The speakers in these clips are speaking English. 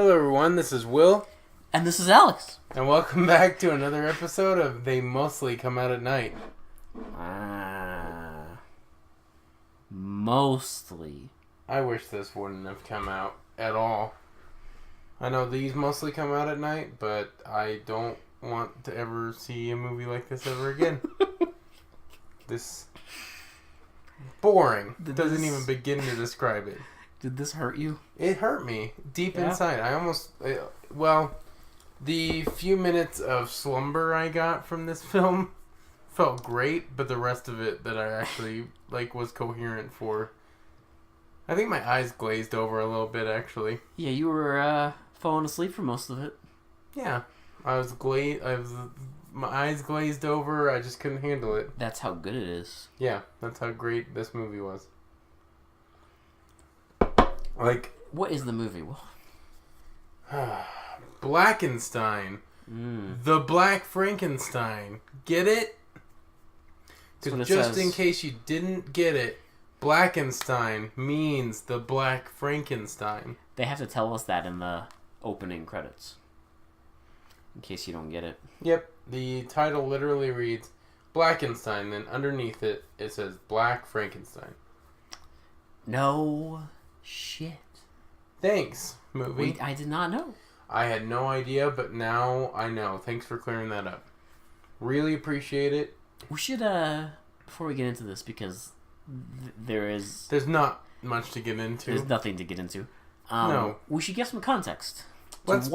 Hello everyone, this is Will. And this is Alex. And welcome back to another episode of They Mostly Come Out at Night. Mostly. I wish this wouldn't have come out at all. I know these mostly come out at night, but I don't want to ever see a movie like this ever again. This... boring. Doesn't even begin to describe it. Did this hurt you? It hurt me deep inside. I almost... well, the few minutes of slumber I got from this film felt great, but the rest of it that I actually was coherent for. I think my eyes glazed over a little bit, actually. Yeah, you were falling asleep for most of it. Yeah, my eyes glazed over. I just couldn't handle it. That's how good it is. Yeah, that's how great this movie was. What is the movie? Blackenstein. The Black Frankenstein. Get it? Because just in case you didn't get it, Blackenstein means the Black Frankenstein. They have to tell us that in the opening credits. In case you don't get it. Yep. The title literally reads Blackenstein. Then underneath it, it says Black Frankenstein. No shit. Thanance, movie. Wait, I did not know. I had no idea, but now I know. Thanks for clearing that up. Really appreciate it. We should, before we get into this, because there's not much to get into. There's nothing to get into. No. We should give some context. Let's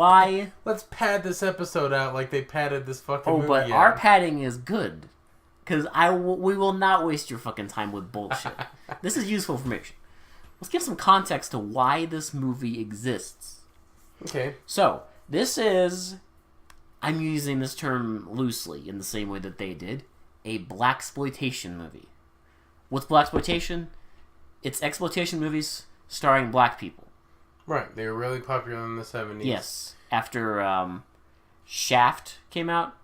pad this episode out like they padded this fucking movie. Oh, but our padding is good. Because we will not waste your fucking time with bullshit. This is useful information. Let's give some context to why this movie exists. Okay. So, this is, I'm using this term loosely in the same way that they did, a blaxploitation movie. What's blaxploitation? It's exploitation movies starring black people. Right. They were really popular in the 70s. Yes. After Shaft came out,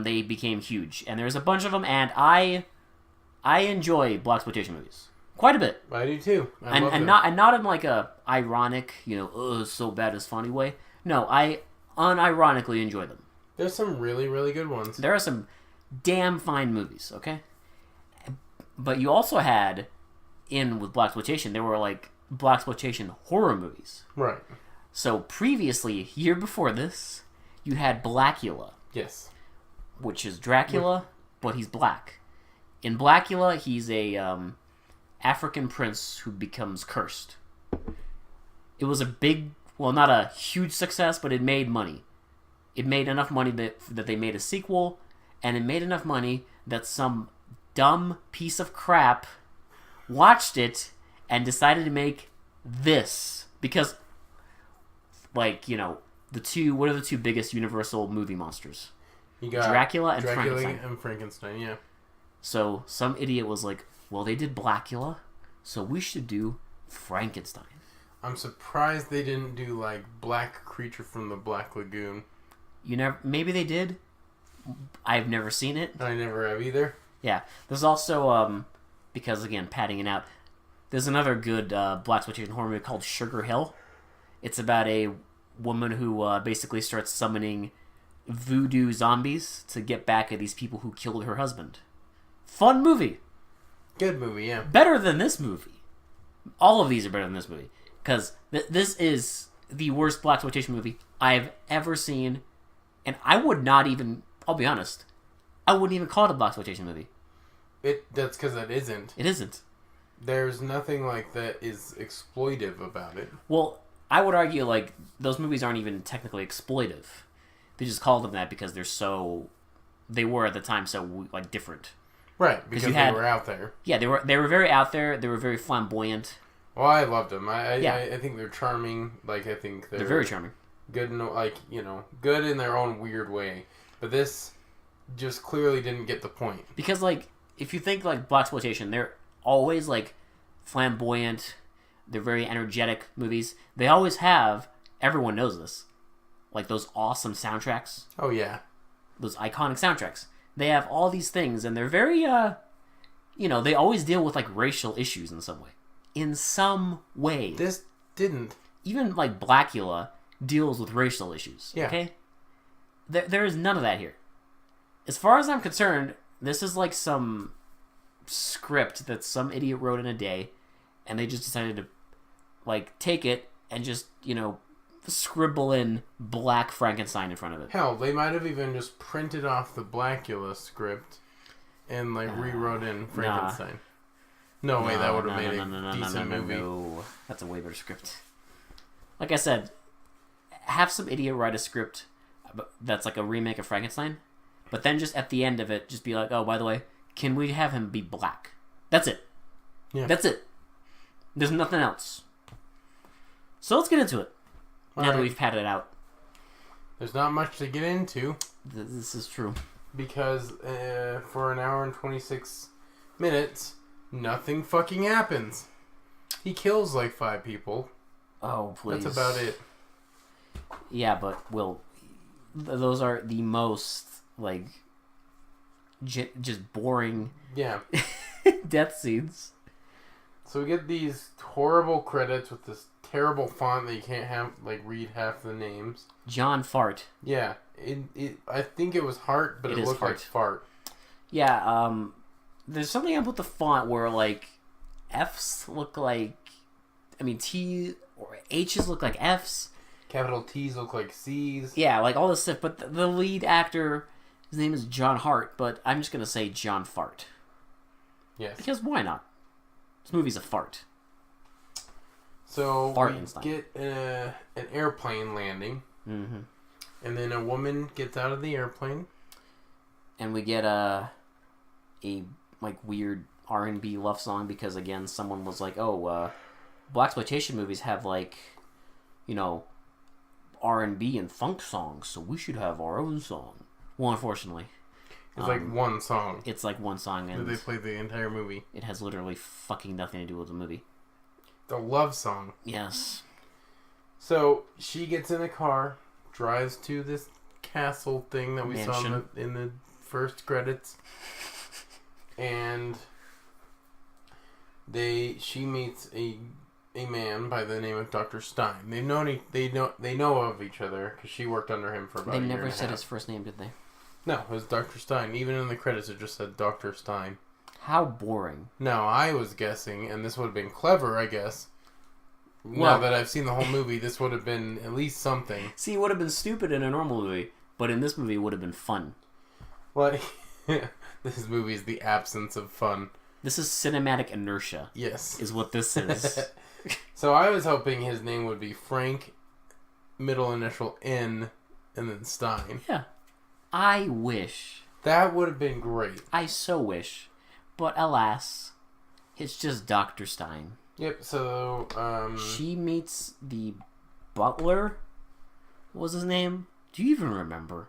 they became huge. And there's a bunch of them, and I enjoy blaxploitation movies. Quite a bit. I do too. I love them. Not in like a ironic, so bad it's funny way. No, I unironically enjoy them. There's some really, really good ones. There are some damn fine movies, okay? But you also had, with blaxploitation, there were like blaxploitation horror movies. Right. So previously, a year before this, you had Blackula. Yes. Which is Dracula, but he's black. In Blackula, he's a African prince who becomes cursed. It was a big, not a huge success, but it made money. It made enough money that they made a sequel, and it made enough money that some dumb piece of crap watched it and decided to make this. Because, what are the two biggest Universal movie monsters? You got Dracula and Frankenstein, yeah. So some idiot was like, well, they did Blackula, so we should do Frankenstein. I'm surprised they didn't do Black Creature from the Black Lagoon. Maybe they did. I've never seen it. I never have either. Yeah. There's also, because again, padding it out, there's another good blaxploitation horror movie called Sugar Hill. It's about a woman who basically starts summoning voodoo zombies to get back at these people who killed her husband. Fun movie. Good movie, yeah. Better than this movie. All of these are better than this movie. Because this is the worst blaxploitation movie I've ever seen. And I would not even, I'll be honest, I wouldn't even call it a blaxploitation movie. That's because it isn't. It isn't. There's nothing that is exploitive about it. Well, I would argue those movies aren't even technically exploitive. They just called them that because they were at the time so different. Right, because they were out there. Yeah, they were very out there. They were very flamboyant. Well, I loved them. I think they're charming. I think they're very charming. Good, good in their own weird way. But this just clearly didn't get the point. Because if you think blaxploitation, they're always flamboyant. They're very energetic movies. They always have. Everyone knows this. Those awesome soundtracks. Oh yeah. Those iconic soundtracks. They have all these things, and they're very, they always deal with, racial issues in some way. In some way. This didn't. Even, Blackula deals with racial issues. Yeah. Okay? There is none of that here. As far as I'm concerned, this is like some script that some idiot wrote in a day, and they just decided to, like, take it and just, scribble in Black Frankenstein in front of it. Hell, they might have even just printed off the Blackula script and, like, rewrote in Frankenstein. No way, that would have made a decent movie. No, that's a way better script. Like I said, have some idiot write a script that's like a remake of Frankenstein, but then just at the end of it, just be like, oh, by the way, can we have him be black? That's it. Yeah. That's it. There's nothing else. So let's get into it. Now that we've padded it out. There's not much to get into. This is true. Because for an hour and 26 minutes, nothing fucking happens. He kills like 5 people. Oh, please. That's about it. Yeah, but, Will, those are the most, like, just boring death scenes. So we get these horrible credits with this terrible font that you can't read half the names. John Fart. Yeah. I think it was Hart, but it looked like Fart. Yeah, there's something about the font where, like, F's look like... T or H's look like F's. Capital T's look like C's. Yeah, like all this stuff. But the lead actor, his name is John Hart, but I'm just going to say John Fart. Yes. Because why not? This movie's a fart. So Fartenstein. we get an airplane landing. Mm-hmm. And then a woman gets out of the airplane. And we get a weird R&B love song because, again, someone was like, oh, blaxploitation movies have, like, R&B and funk songs, so we should have our own song. Well, unfortunately. It's like one song. It's like one song, and they play the entire movie. It has literally fucking nothing to do with the movie. The love song. Yes. So she gets in a car, drives to this castle thing that we saw in the first credits, and she meets a man by the name of Dr. Stein. They know of each other because she worked under him for about a year and a half. They never said his first name, did they? No, it was Dr. Stein. Even in the credits, it just said Dr. Stein. How boring. Now, I was guessing, and this would have been clever, I guess. Now that I've seen the whole movie, this would have been at least something. See, it would have been stupid in a normal movie, but in this movie, it would have been fun. Like, this movie is the absence of fun. This is cinematic inertia. Yes. Is what this is. So I was hoping his name would be Frank, middle initial N, and then Stein. Yeah. I wish. That would have been great. I so wish. But alas, it's just Dr. Stein. Yep, so, she meets the butler? What was his name? Do you even remember?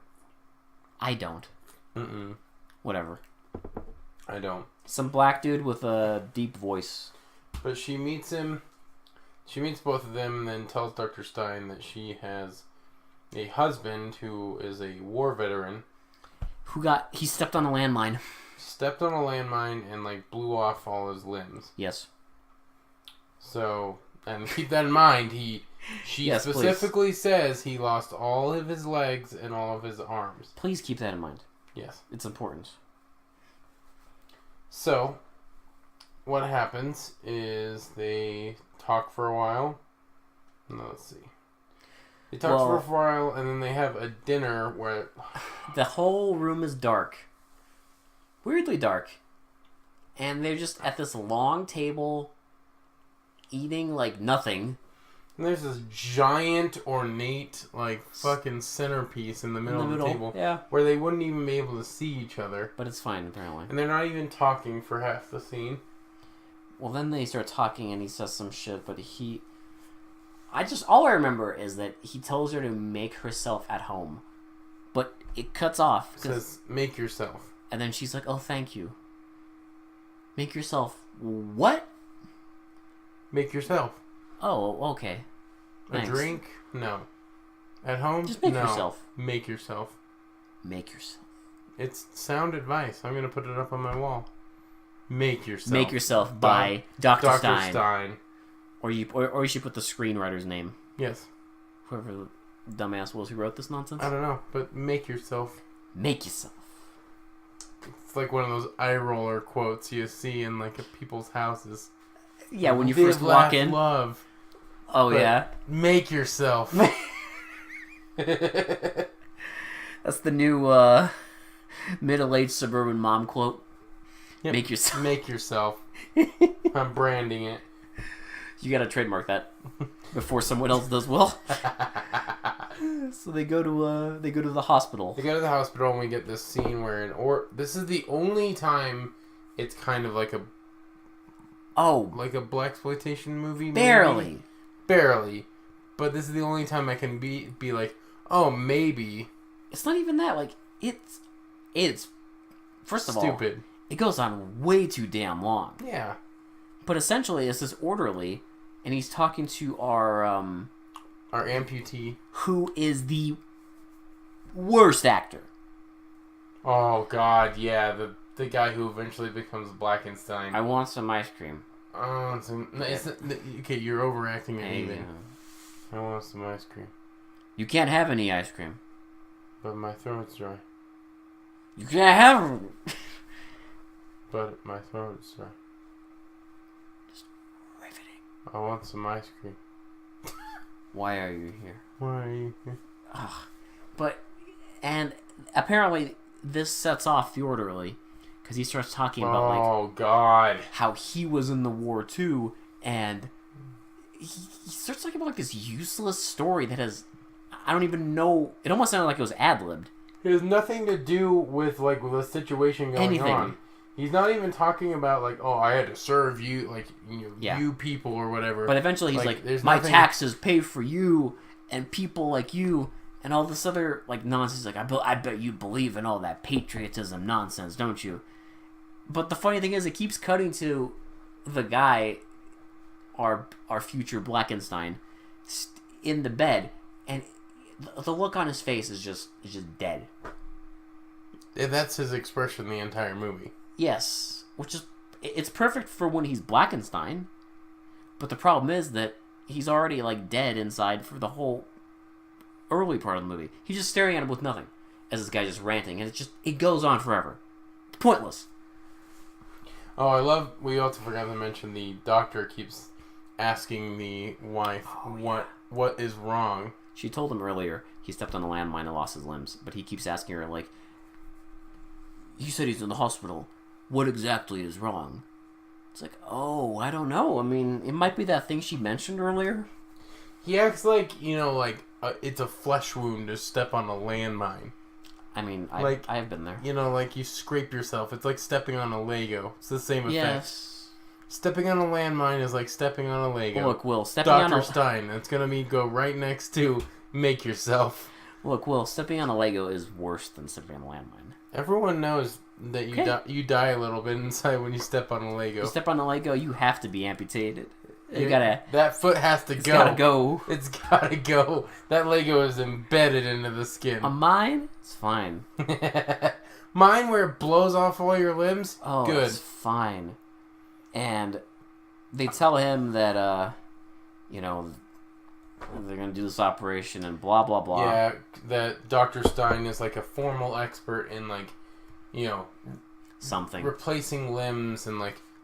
I don't. Mm-mm. Whatever. I don't. Some black dude with a deep voice. But she meets him. She meets both of them and then tells Dr. Stein that she has a husband who is a war veteran. He stepped on a landmine. Stepped on a landmine and, blew off all his limbs. Yes. So, and keep that in mind, she specifically please. says he lost all of his legs and all of his arms. Please keep that in mind. Yes. It's important. So, what happens is they talk for a while. No, let's see. They talk for a while, and then they have a dinner where... The whole room is dark. Weirdly dark. And they're just at this long table, eating, nothing. And there's this giant, ornate, fucking centerpiece in the middle of the table. Yeah. Where they wouldn't even be able to see each other. But it's fine, apparently. And they're not even talking for half the scene. Well, then they start talking, and he says some shit, but all I remember is that he tells her to make herself at home. But it cuts off. It says, make yourself. And then she's like, oh, thank you. Make yourself what? Make yourself. Oh, okay. Thanks. A drink? No. At home? Just make no. yourself. Make yourself. Make yourself. It's sound advice. I'm going to put it up on my wall. Make yourself. Make yourself by Dr. Stein. Stein. Or you should put the screenwriter's name. Yes. Whoever dumbass was who wrote this nonsense? I don't know, but make yourself. Make yourself. It's like one of those eye roller quotes you see in like people's houses. Yeah, when you Live, first walk laugh, in. Love. Oh, yeah? Make yourself. That's the new middle-aged suburban mom quote. Yep. Make yourself. Make yourself. I'm branding it. You gotta trademark that before someone else does well. So they go to the hospital. They go to the hospital and we get this scene where this is the only time it's kind of like a blaxploitation movie. Barely. Barely. But this is the only time I can be like, oh, maybe. It's not even that. Like, it's first of all, stupid. It goes on way too damn long. Yeah. But essentially, it's this orderly, and he's talking to our amputee, who is the worst actor. Oh God, yeah, the guy who eventually becomes Blackenstein. I want some ice cream. Oh, okay, you're overacting it even. Yeah. I want some ice cream. You can't have any ice cream. But my throat's dry. You can't have it. But my throat's dry. Just riveting. I want some ice cream. Why are you here? Why are you here? Ugh. And apparently this sets off the orderly, because he starts talking about God, how he was in the war too, and he starts talking about this useless story that has, I don't even know, it almost sounded like it was ad-libbed. It has nothing to do with the situation going on. He's not even talking about I had to serve you, you people or whatever. But eventually he's my taxes pay for you and people like you and all this other nonsense. I bet you believe in all that patriotism nonsense, don't you? But the funny thing is, it keeps cutting to the guy, our future Blackenstein, in the bed, and the look on his face is just dead. And that's his expression the entire movie. Yes, it's perfect for when he's Blackenstein, but the problem is that he's already dead inside for the whole early part of the movie. He's just staring at him with nothing, as this guy just ranting, and it goes on forever. It's pointless. Oh, we also forgot to mention the doctor keeps asking the wife what is wrong. She told him earlier he stepped on a landmine and lost his limbs, but he keeps asking her he said he's in the hospital. What exactly is wrong? It's I don't know. I mean, it might be that thing she mentioned earlier. He acts it's a flesh wound to step on a landmine. I mean, I have been there. You scrape yourself. It's like stepping on a Lego. It's the same effect. Yes. Stepping on a landmine is like stepping on a Lego. Look, Will, stepping on Dr. Stein. That's going to go right next to make yourself. Look, Will, stepping on a Lego is worse than stepping on a landmine. Everyone knows that you die a little bit inside when you step on a Lego. You step on a Lego, you have to be amputated. That foot has to go. It's gotta go. It's gotta go. That Lego is embedded into the skin. A mine? It's fine. Mine where it blows off all your limbs? Oh, good. It's fine. And they tell him that, they're gonna do this operation and blah, blah, blah. Yeah, that Dr. Stein is a formal expert in, something. Replacing limbs and,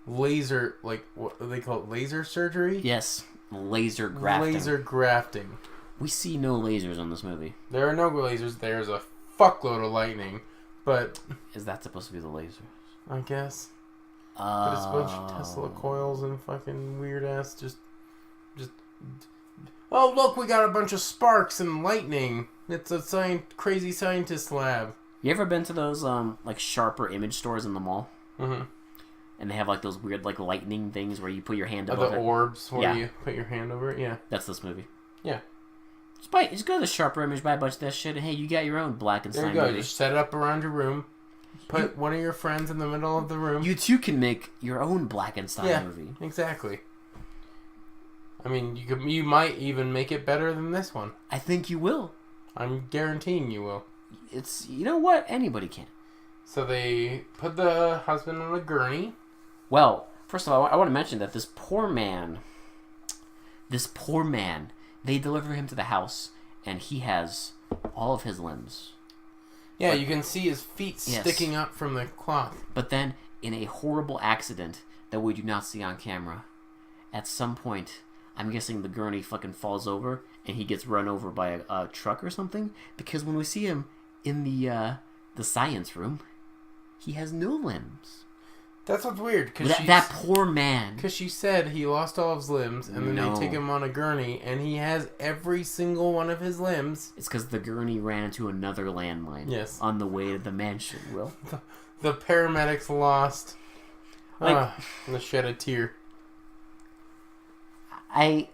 laser, what do they call it? Laser surgery? Yes. Laser grafting. Laser grafting. We see no lasers on this movie. There are no lasers. There's a fuckload of lightning. But... Is that supposed to be the lasers? I guess. But it's a bunch of Tesla coils and fucking weird ass just... Oh, look, we got a bunch of sparks and lightning. It's a crazy scientist lab. You ever been to those, sharper image stores in the mall? Mm-hmm. And they have, those weird, lightning things where you put your hand above the orbs where you put your hand over it? Yeah. That's this movie. Yeah. Just go to the sharper image, buy a bunch of that shit, and hey, you got your own Blackenstein movie. There you go. movie. Just set it up around your room. Put one of your friends in the middle of the room. You too can make your own Blackenstein movie. Exactly. I mean, you might even make it better than this one. I think you will. I'm guaranteeing you will. You know what? Anybody can. So they put the husband on a gurney. Well, first of all, I want to mention that this poor man, they deliver him to the house, and he has all of his limbs. Yeah, you can see his feet sticking up from the cloth. But then, in a horrible accident that we do not see on camera, at some point, I'm guessing the gurney fucking falls over and he gets run over by a truck or something. Because when we see him in the science room, he has no limbs. That's what's weird. That poor man. Because she said he lost all of his limbs, and then they take him on a gurney, and he has every single one of his limbs. It's because the gurney ran into another landmine. Yes. On the way to the mansion, Will. The paramedics lost. And shed a tear. I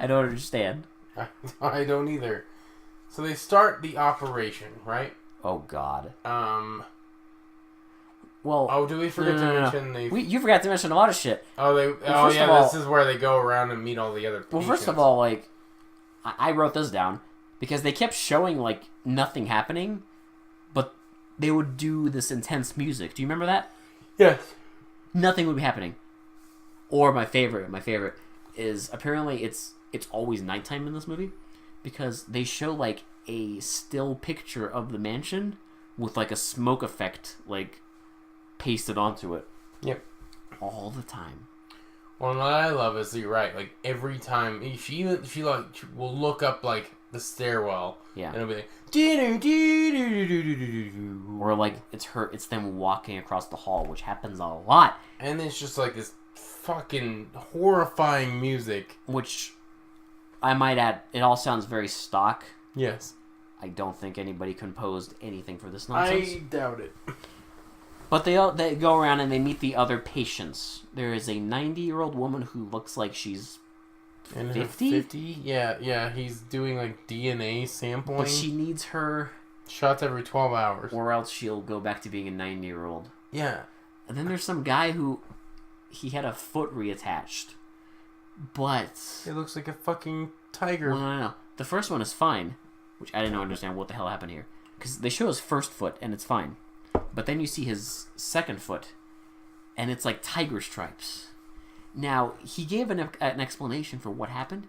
don't understand. I don't either. So they start the operation, right? Oh, God. Well, do we forget to mention you forgot to mention a lot of shit. This is where they go around and meet all the other patients. Well, first of all, like, I wrote this down because they kept showing, like, nothing happening, but they would do this intense music. Do you remember that? Yes. Nothing would be happening. Or my favorite is apparently it's always nighttime in this movie because they show, like, a still picture of the mansion with, like, a smoke effect, like, pasted onto it. Yep. All the time. Well, what I love is you're right. Like every time she will look up like the stairwell. Yeah. And it'll be like, or like it's them walking across the hall, which happens a lot. And it's just like this fucking horrifying music. Which I might add, it all sounds very stock. Yes. I don't think anybody composed anything for this nonsense. I doubt it. But they go around and they meet the other patients. There is a 90-year-old woman who looks like she's 50? 50? Yeah, he's doing like DNA sampling. But she needs her shots every 12 hours. Or else she'll go back to being a 90-year-old. Yeah. And then there's some guy who he had a foot reattached. But it looks like a fucking tiger. Well, no. The first one is fine, which I didn't understand what the hell happened here. Because they show his first foot and it's fine. But then you see his second foot, and it's like tiger stripes. Now, he gave an explanation for what happened.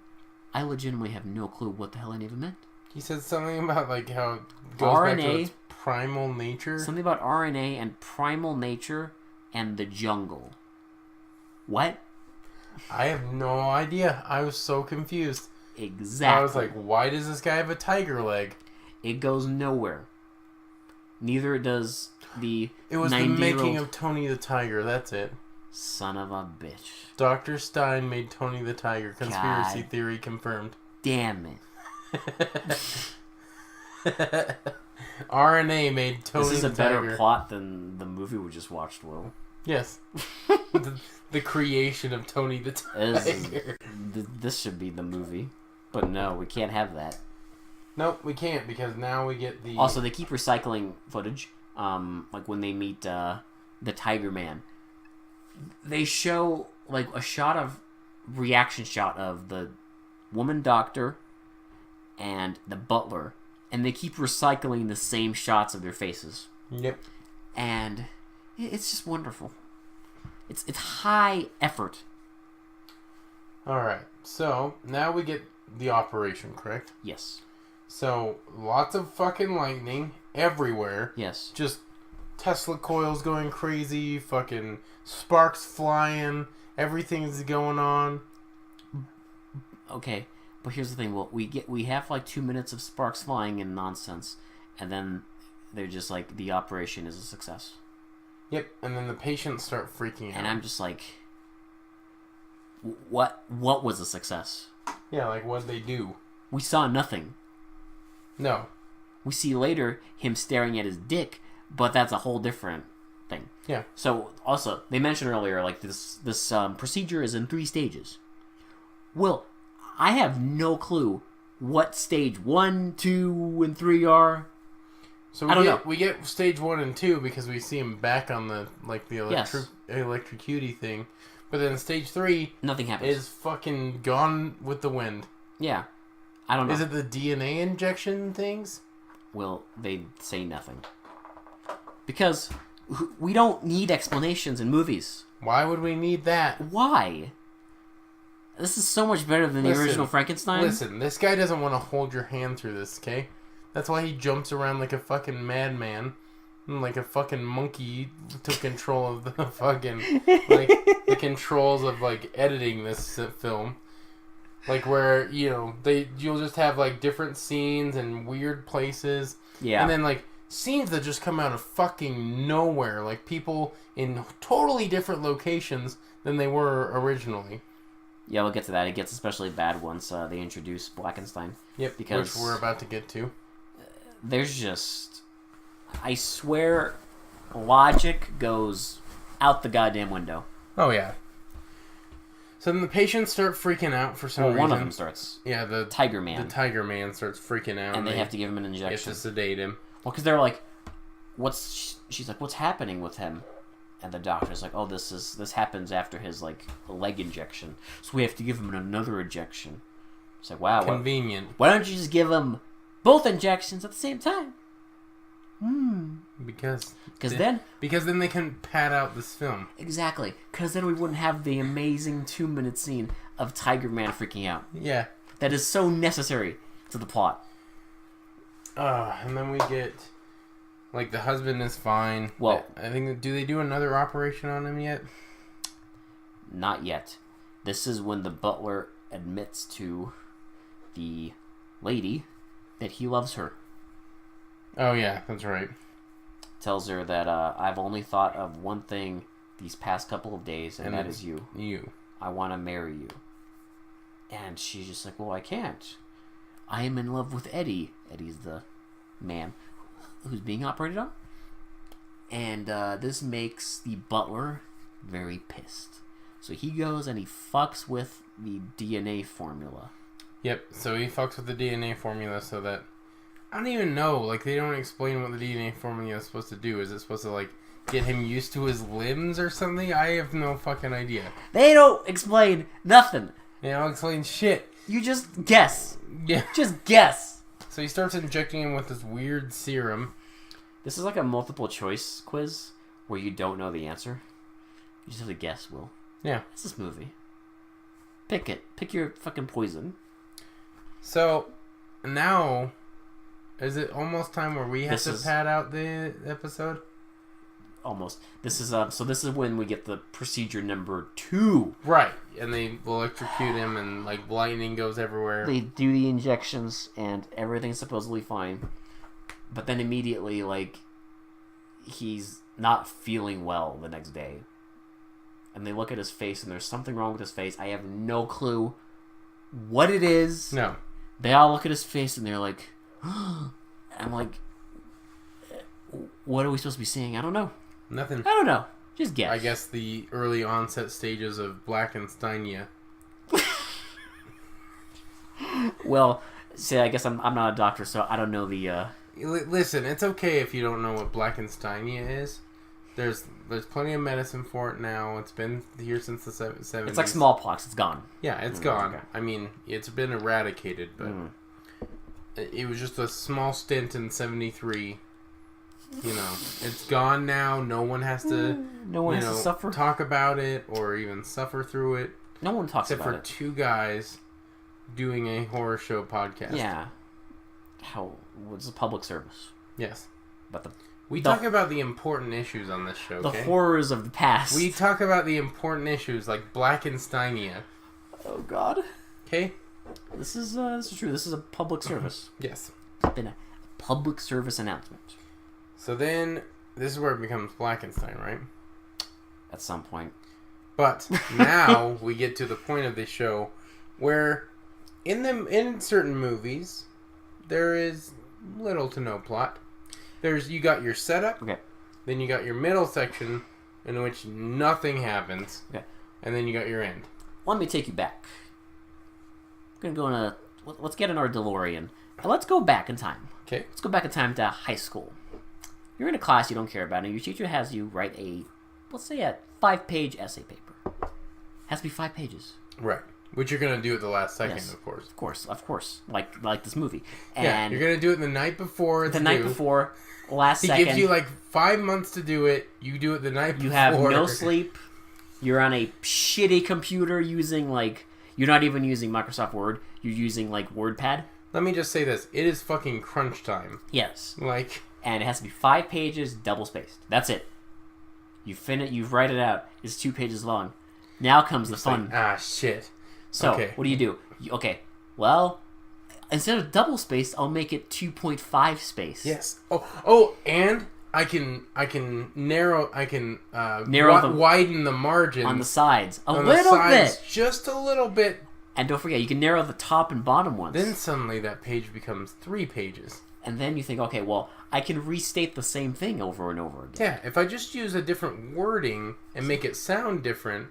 I legitimately have no clue what the hell any of it meant. He said something about like how it goes back to its primal nature. Something about RNA and primal nature and the jungle. What? I have no idea. I was so confused. Exactly. I was like, why does this guy have a tiger leg? It goes nowhere. Neither does the It was the making of Tony the Tiger, that's it. Son of a bitch. Dr. Stein made Tony the Tiger. Conspiracy theory confirmed. Damn it. RNA made Tony the Tiger. This is a better plot than the movie we just watched, Will. Yes. the creation of Tony the Tiger. This should be the movie. But no, we can't have that. Nope, we can't because now we get the... Also, they keep recycling footage. Like when they meet the Tiger Man. They show like a reaction shot of the woman doctor and the butler. And they keep recycling the same shots of their faces. Yep. And it's just wonderful. It's high effort. Alright, so now we get the operation, correct? Yes. So, lots of fucking lightning everywhere. Yes. Just Tesla coils going crazy, fucking sparks flying, everything's going on. Okay, but here's the thing. Well, we have like 2 minutes of sparks flying and nonsense, and then they're just like, the operation is a success. Yep, and then the patients start freaking out. And I'm just like, what was a success? Yeah, like what'd they do? We saw nothing. No. We see later him staring at his dick, but that's a whole different thing. Yeah. So, also, they mentioned earlier, like, this procedure is in 3 stages. Well, I have no clue what stage 1, 2, and 3 are. So we get stage 1 and 2 because we see him back on the, like, the electrocute thing. But then stage 3... nothing happens. Is fucking gone with the wind. Yeah. I don't know. Is it the DNA injection things? Well, they say nothing. Because we don't need explanations in movies. Why would we need that? Why? This is so much better than the original Frankenstein. Listen, this guy doesn't want to hold your hand through this, okay? That's why he jumps around like a fucking madman. Like a fucking monkey took control of the fucking... Like, the controls of, like, editing this film. Like, where, you know, you'll just have, like, different scenes and weird places. Yeah. And then, like, scenes that just come out of fucking nowhere. Like, people in totally different locations than they were originally. Yeah, we'll get to that. It gets especially bad once they introduce Blackenstein. Yep, because which we're about to get to. There's just... I swear, logic goes out the goddamn window. Oh, yeah. So then the patients start freaking out for some reason. One of them starts. Yeah, the Tiger Man. The Tiger Man starts freaking out. And they have to give him an Have injection. to sedate him. Well, because they're like, she's like, what's happening with him? And the doctor's like, oh, this happens after his, like, leg injection. So we have to give him another injection. It's like, wow. Convenient. Why don't you just give him both injections at the same time? Because then they can pad out this film. Exactly. Because then we wouldn't have the amazing 2-minute scene of Tiger Man freaking out. Yeah. That is so necessary to the plot. And then we get, like, the husband is fine. Well, I think, do they do another operation on him yet? Not yet. This is when the butler admits to the lady that he loves her. Oh, yeah, that's right. Tells her that I've only thought of one thing these past couple of days, and that is you. You. I want to marry you. And she's just like, well, I can't. I am in love with Eddie. Eddie's the man who's being operated on. And this makes the butler very pissed. So he goes and he fucks with the DNA formula. Yep, so he fucks with the DNA formula so that... I don't even know. Like, they don't explain what the DNA formula is supposed to do. Is it supposed to, like, get him used to his limbs or something? I have no fucking idea. They don't explain nothing. They don't explain shit. You just guess. Yeah. Just guess. So he starts injecting him with this weird serum. This is like a multiple choice quiz where you don't know the answer. You just have to guess, Will. Yeah. It's this movie. Pick it. Pick your fucking poison. So, now... Is it almost time where we have to pad out the episode? Almost. This is this is when we get the procedure number 2. Right. And they electrocute him and, like, lightning goes everywhere. They do the injections and everything's supposedly fine. But then immediately, like, he's not feeling well the next day. And they look at his face and there's something wrong with his face. I have no clue what it is. No. They all look at his face and they're like... I'm like, what are we supposed to be seeing? I don't know. Nothing. I don't know. Just guess. I guess the early onset stages of Blackenstein. Well, see, I guess I'm not a doctor, so I don't know the... Listen, it's okay if you don't know what Blackenstein is. There's plenty of medicine for it now. It's been here since the 70s. It's like smallpox. It's gone. Yeah, it's gone. Okay. I mean, it's been eradicated, but... It was just a small stint in 73. You know, it's gone now. No one has to. No one has to suffer. Talk about it or even suffer through it. No one talks about it. Except for 2 guys doing a horror show podcast. Yeah. What's a public service? Yes. But we talk about the important issues on this show. The horrors of the past. We talk about the important issues like Blackensteinia. Oh God. Okay. This is true. This is a public service. Yes. It's been a public service announcement. So then, this is where it becomes Blackenstein, right? At some point. But now we get to the point of this show where, in certain movies, there is little to no plot. You got your setup. Okay. Then you got your middle section, in which nothing happens. Okay. And then you got your end. Let me take you back. We're gonna go let's get in our DeLorean and let's go back in time. Okay. Let's go back in time to high school. You're in a class you don't care about, and your teacher has you write let's say a 5-page essay paper. Has to be 5 pages. Right. Which you're gonna do at the last second, yes. of course. Of course. Like this movie. And yeah, you're gonna do it the night before. Before, last second. He gives you like 5 months to do it. You do it the night before. You have no sleep. You're on a shitty computer using like You're not even using Microsoft Word. You're using like WordPad. Let me just say this: it is fucking crunch time. Yes. Like, and it has to be 5 pages, double spaced. That's it. You write it out. It's 2 pages long. Now comes the fun. Like, shit. So okay. What do? Okay. Well, instead of double spaced, I'll make it 2.5 spaced. Yes. And I can widen the margins on the sides a on little the sides, bit, just a little bit. And don't forget, you can narrow the top and bottom ones. Then suddenly that page becomes 3 pages. And then you think, okay, well, I can restate the same thing over and over again. Yeah, if I just use a different wording and make it sound different,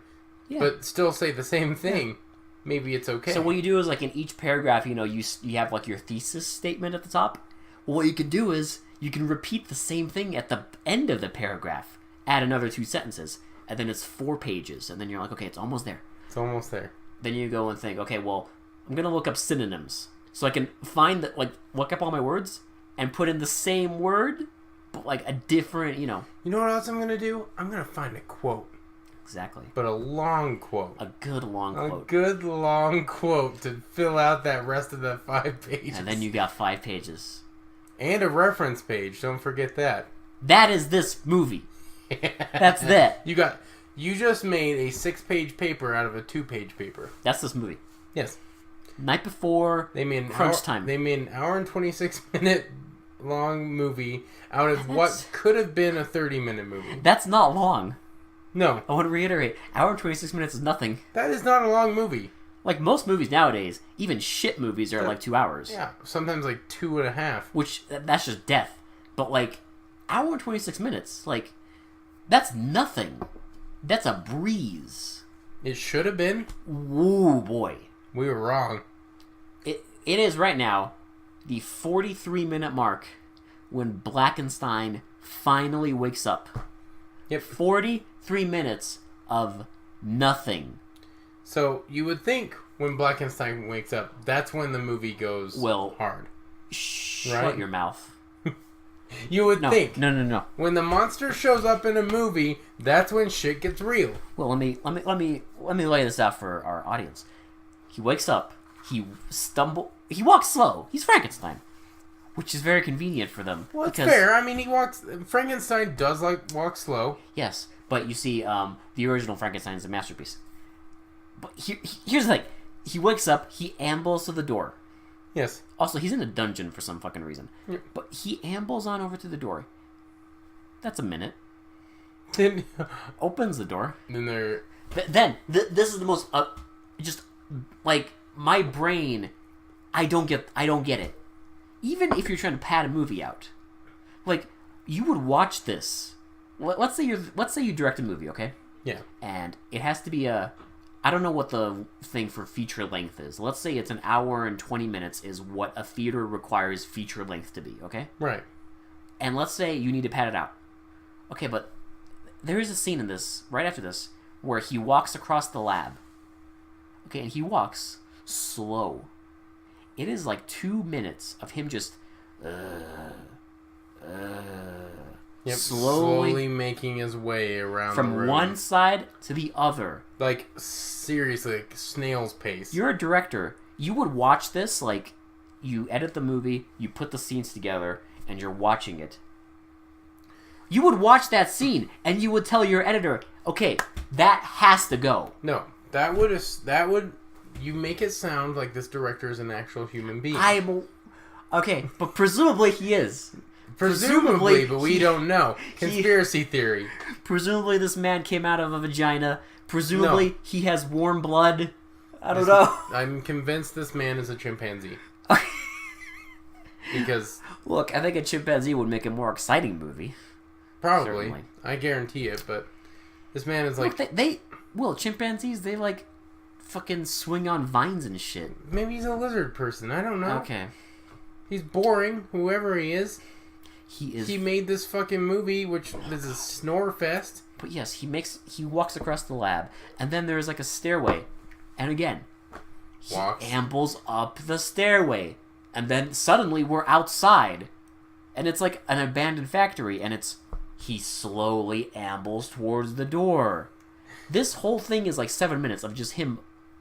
but still say the same thing, maybe it's okay. So what you do is, like, in each paragraph, you have, like, your thesis statement at the top. Well, what you can do is you can repeat the same thing at the end of the paragraph. Add another 2 sentences. And then it's 4 pages. And then you're like, okay, it's almost there. It's almost there. Then you go and think, okay, well, I'm going to look up synonyms. So I can find look up all my words and put in the same word, but like a different, You know what else I'm going to do? I'm going to find a quote. Exactly. But a long quote. A good long quote. A good long quote to fill out that rest of the 5 pages. And then you got 5 pages. And a reference page. Don't forget that. That is this movie. That's that. You just made a 6-page paper out of a 2-page paper. That's this movie. Yes. Night before crunch time. They made an hour and 26-minute long movie out of what could have been a 30-minute movie. That's not long. No. I want to reiterate, hour and 26 minutes is nothing. That is not a long movie. Like most movies nowadays, even shit movies are like 2 hours. Yeah, sometimes like 2.5. Which, that's just death. But like, hour and 26 minutes, like, that's nothing. That's a breeze. It should have been. Woo, boy. We were wrong. It is right now the 43-minute mark when Blackenstein finally wakes up. Yep. 43 minutes of nothing. So you would think when Blackenstein wakes up, that's when the movie goes hard. Shut your mouth. You would think. No. When the monster shows up in a movie, that's when shit gets real. Well, let me lay this out for our audience. He wakes up. He walks slow. He's Frankenstein, which is very convenient for them. Well, it's fair. I mean, Frankenstein does walk slow. Yes, but you see, the original Frankenstein is a masterpiece. But here's the thing: he wakes up. He ambles to the door. Yes. Also, he's in a dungeon for some fucking reason. Yep. But he ambles on over to the door. That's a minute. Then opens the door. Then this is the most just like my brain. I don't get it. Even if you're trying to pad a movie out, like you would watch this. Let's say you direct a movie, okay? Yeah. And it has to be I don't know what the thing for feature length is. Let's say it's an hour and 20 minutes is what a theater requires feature length to be, okay? Right. And let's say you need to pad it out. Okay, but there is a scene in this, right after this, where he walks across the lab. Okay, and he walks slow. It is like 2 minutes of him just slowly making his way around from the room. one side to the other. Like, seriously, like snail's pace. You're a director. You would watch this, like, you edit the movie, you put the scenes together, and you're watching it. You would watch that scene, and you would tell your editor, okay, that has to go. No, that would you make it sound like this director is an actual human being. Okay, but presumably he is. Presumably, but we don't know. Conspiracy theory. Presumably this man came out of a vagina. Presumably he has warm blood. I don't know. I'm convinced this man is a chimpanzee. Because... Look, I think a chimpanzee would make a more exciting movie. Probably. Certainly. I guarantee it, but this man is like... Look, chimpanzees, they like fucking swing on vines and shit. Maybe he's a lizard person. I don't know. Okay. He's boring, whoever he is. He made this fucking movie, which is a snore fest. But yes, he walks across the lab, and then there's like a stairway, and again, he ambles up the stairway, and then suddenly we're outside, and it's like an abandoned factory, and he slowly ambles towards the door. This whole thing is like 7 minutes of just him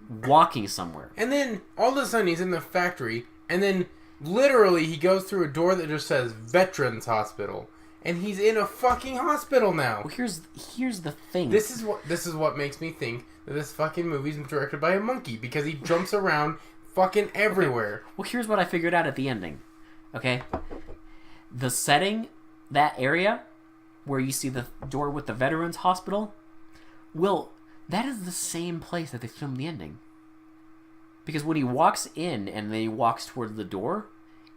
walking somewhere. And then all of a sudden he's in the factory, and then literally he goes through a door that just says Veterans Hospital, and he's in a fucking hospital now. Well, here's the thing. This is what makes me think that this fucking movie's directed by a monkey, because he jumps around fucking everywhere. Okay. Well, here's what I figured out at the ending. Okay, the setting, that area where you see the door with the Veterans Hospital, that is the same place that they filmed the ending. Because when he walks in and then he walks towards the door,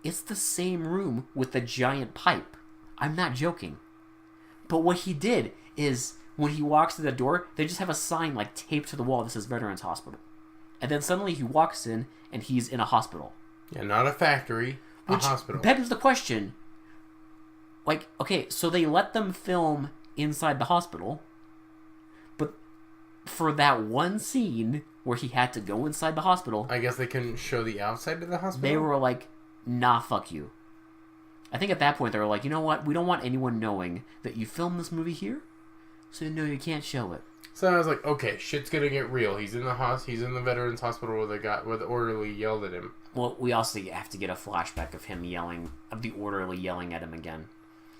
it's the same room with the giant pipe. I'm not joking. But what he did is, when he walks to the door, they just have a sign like taped to the wall that says Veterans Hospital. And then suddenly he walks in and he's in a hospital. Yeah, not a factory, a hospital. Begs the question, like, okay, so they let them film inside the hospital, but for that one scene where he had to go inside the hospital, I guess they couldn't show the outside of the hospital? they were like, nah, fuck you. I think at that point they were like, you know what, we don't want anyone knowing that you filmed this movie here, so no, you can't show it. So I was like, okay, shit's gonna get real. He's in the Veterans Hospital where the orderly yelled at him. Well, we also have to get a flashback of him yelling, of the orderly yelling at him again.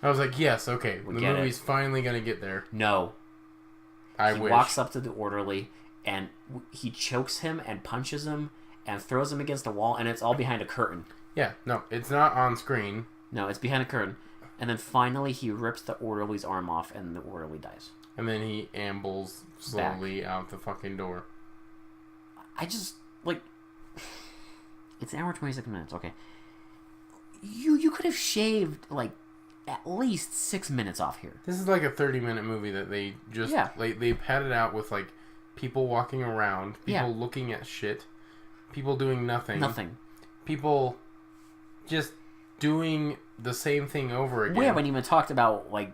I was like, yes, okay, the movie's finally gonna get there. No. He walks up to the orderly, and he chokes him and punches him and throws him against the wall, and it's all behind a curtain. Yeah, no, it's not on screen. No, it's behind a curtain. And then finally he rips the orderly's arm off, and the orderly dies. And then he ambles slowly out the fucking door. I just, like... It's an hour and 26 minutes, okay. You could have shaved, like, at least 6 minutes off here. This is like a 30-minute movie that they just... Yeah. Like, they padded out with, like, people walking around, people looking at shit, people doing nothing. People just doing the same thing over again. We haven't even talked about, like,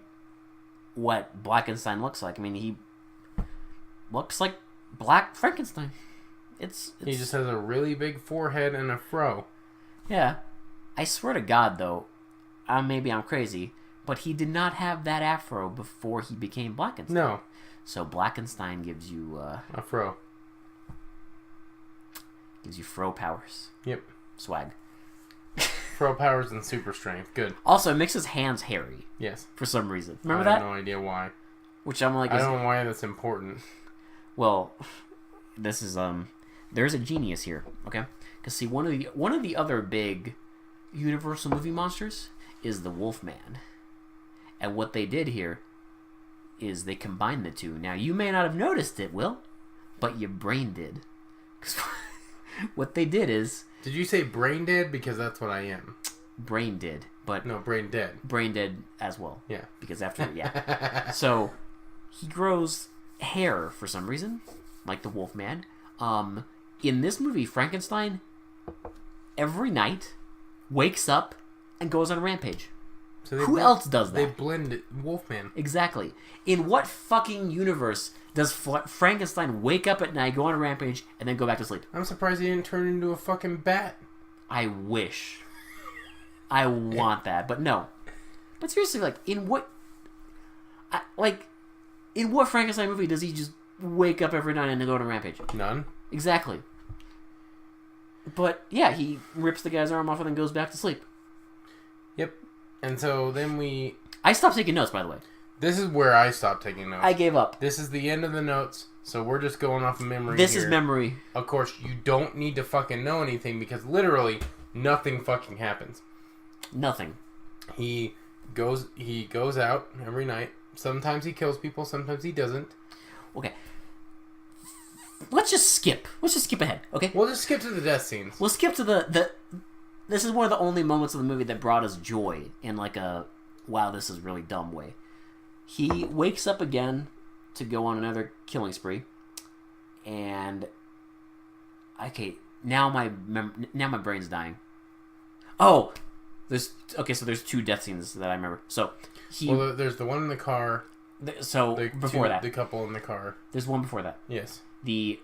what Blackenstein looks like. I mean, he looks like Black Frankenstein. It's He just has a really big forehead and a fro. Yeah. I swear to God, though, maybe I'm crazy, but he did not have that afro before he became Blackenstein. No. So Blackenstein gives you... a fro. Gives you fro powers. Yep. Swag. Fro powers and super strength. Good. Also, it makes his hands hairy. Yes. For some reason. Remember that? that? I have no idea why. Which I'm like... I don't know why that's important. Well, this is... There's a genius here, okay? Because, see, one of the other big Universal movie monsters is the Wolfman. And what they did here is they combined the two. Now, you may not have noticed it, Will, but your brain did. Because what they did is... Did you say brain dead? Because that's what I am. Brain did, but... No, brain dead. Brain dead as well. Yeah. Because after... Yeah. So, he grows hair for some reason, like the Wolfman. In this movie, Frankenstein, every night, wakes up and goes on a rampage. So who else does that? They blend Wolfman. Exactly. In what fucking universe does Frankenstein wake up at night, go on a rampage, and then go back to sleep? I'm surprised he didn't turn into a fucking bat. I wish. I want that, but no. But seriously, like, in what Frankenstein movie does he just wake up every night and go on a rampage? None. Exactly. But, yeah, he rips the guy's arm off and then goes back to sleep. Yep. And so then we... I stopped taking notes, by the way. This is where I stopped taking notes. I gave up. This is the end of the notes, so we're just going off of memory This is memory. Of course, you don't need to fucking know anything, because literally nothing fucking happens. Nothing. He goes out every night. Sometimes he kills people, sometimes he doesn't. Okay. Let's just skip ahead, okay? We'll just skip to the death scenes. We'll skip to the... This is one of the only moments of the movie that brought us joy in like a, wow, this is really dumb way. He wakes up again to go on another killing spree. And... Okay, now my brain's dying. Oh! So there's two death scenes that I remember. So, there's the one in the car. Before that. The couple in the car. There's one before that. Yes. The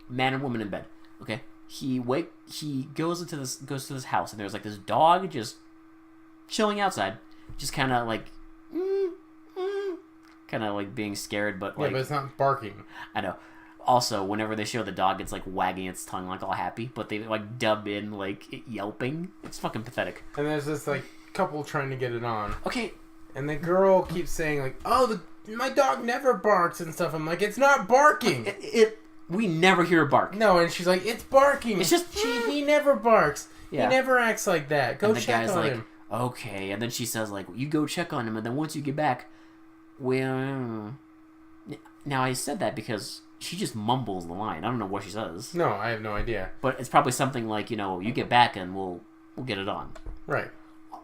man and woman in bed. Okay? He goes to this house, and there's like this dog just chilling outside. Just kind of like... kind of like being scared, but like... Yeah, but it's not barking. I know. Also, whenever they show the dog, it's like wagging its tongue like all happy, but they like dub in like it yelping. It's fucking pathetic. And there's this like couple trying to get it on. Okay. And the girl keeps saying like, "Oh, my dog never barks and stuff." I'm like, "It's not barking." We never hear a bark. No, and she's like, "It's barking." It's just he never barks. Yeah. He never acts like that. Go and the check guy's on like, him. Okay, and then she says like, "You go check on him, and then once you get back, well." Now I said that because she just mumbles the line. I don't know what she says. No, I have no idea. But it's probably something like, you get back and we'll get it on. Right.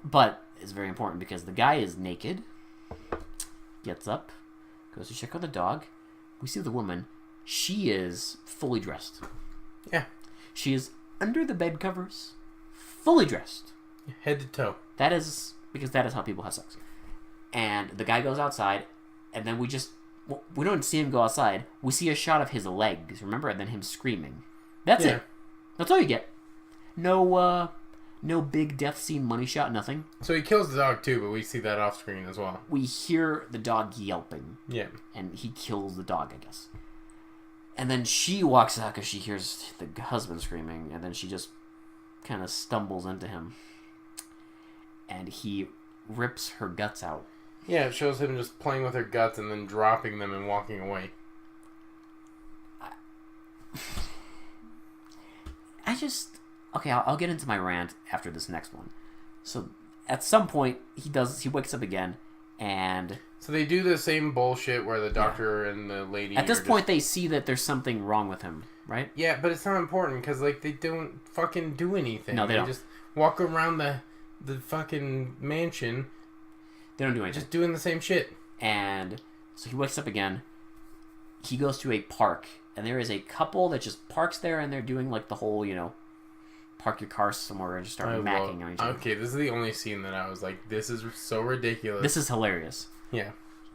But it's very important because the guy is naked, gets up, goes to check on the dog. We see the woman. She is fully dressed. Yeah. She is under the bed covers, fully dressed. Head to toe. That is because that is how people have sex. And the guy goes outside, and then we don't see him go outside. We see a shot of his legs, remember? And then him screaming. That's it. That's all you get. No big death scene money shot, nothing. So he kills the dog too, but we see that off screen as well. We hear the dog yelping. Yeah. And he kills the dog, I guess. And then she walks out because she hears the husband screaming, and then she just kind of stumbles into him. And he rips her guts out. Yeah, it shows him just playing with her guts and then dropping them and walking away. Okay, I'll get into my rant after this next one. So, at some point, he wakes up again, and... So they do the same bullshit where the doctor and the lady... At this point, they see that there's something wrong with him, right? Yeah, but it's not important, because, like, they don't fucking do anything. No, they don't. Just walk around the fucking mansion... They don't do anything. Just doing the same shit. And so he wakes up again. He goes to a park. And there is a couple that just parks there. And they're doing like the whole, park your car somewhere and just start macking on each other. Okay, this is the only scene that I was like, this is so ridiculous. This is hilarious. Yeah.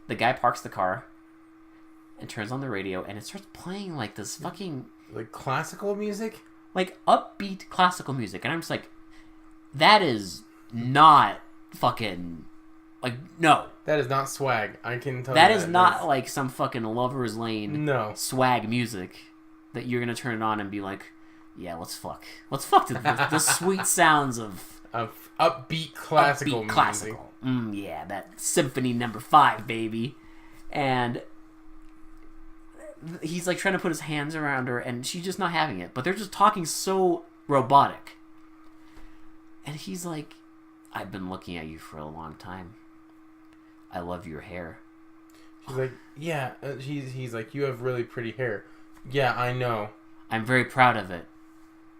The guy parks the car. And turns on the radio. And it starts playing like this fucking... Like classical music? Like upbeat classical music. And I'm just like, that is not fucking... Like, no. That is not swag. I can tell you that is not like some fucking Lover's Lane swag music that you're going to turn it on and be like, yeah, let's fuck. Let's fuck to the sweet sounds of upbeat classical music. Classical. Yeah, that Symphony No. 5, baby. And he's like trying to put his hands around her and she's just not having it. But they're just talking so robotic. And he's like, I've been looking at you for a long time. I love your hair. She's like, yeah. He's like, you have really pretty hair. Yeah, I know. I'm very proud of it.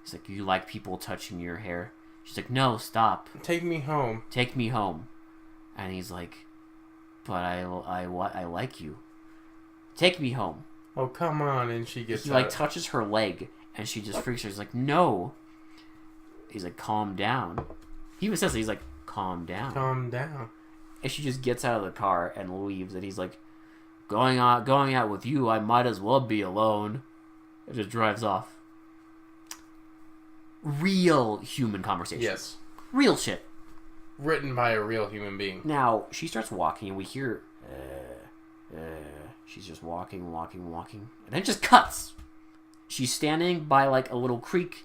He's like, you like people touching your hair? She's like, no, stop. Take me home. Take me home. And he's like, but I like you. Take me home. Oh, come on. And she gets He like touches her leg and she just freaks out. He's like, no. He's like, calm down. He even says it. He's like, calm down. Calm down. And she just gets out of the car and leaves. And he's like, going out with you, I might as well be alone. It just drives off. Real human conversation. Yes. Real shit. Written by a real human being. Now, she starts walking and we hear, she's just walking. And then it just cuts. She's standing by like a little creek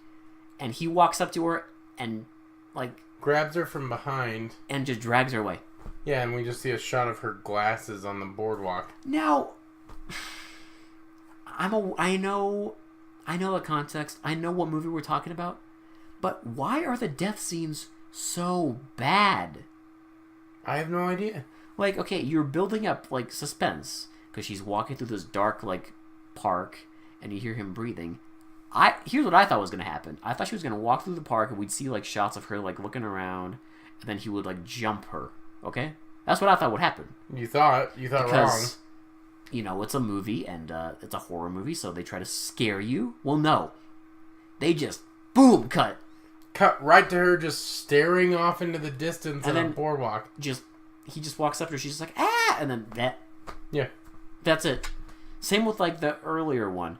and he walks up to her and like... grabs her from behind. And just drags her away. Yeah, and we just see a shot of her glasses on the boardwalk. Now, I know the context. I know what movie we're talking about. But why are the death scenes so bad? I have no idea. Like, okay, you're building up, like, suspense. Because she's walking through this dark, like, park. And you hear him breathing. Here's what I thought was going to happen. I thought she was going to walk through the park and we'd see, like, shots of her, like, looking around. And then he would, like, jump her. Okay? That's what I thought would happen. You thought wrong. It's a movie, and it's a horror movie, so they try to scare you. Well, no. They just, boom, cut. Cut right to her just staring off into the distance on a boardwalk. He just walks up to her, she's just like, ah! And then that. Yeah. That's it. Same with, like, the earlier one.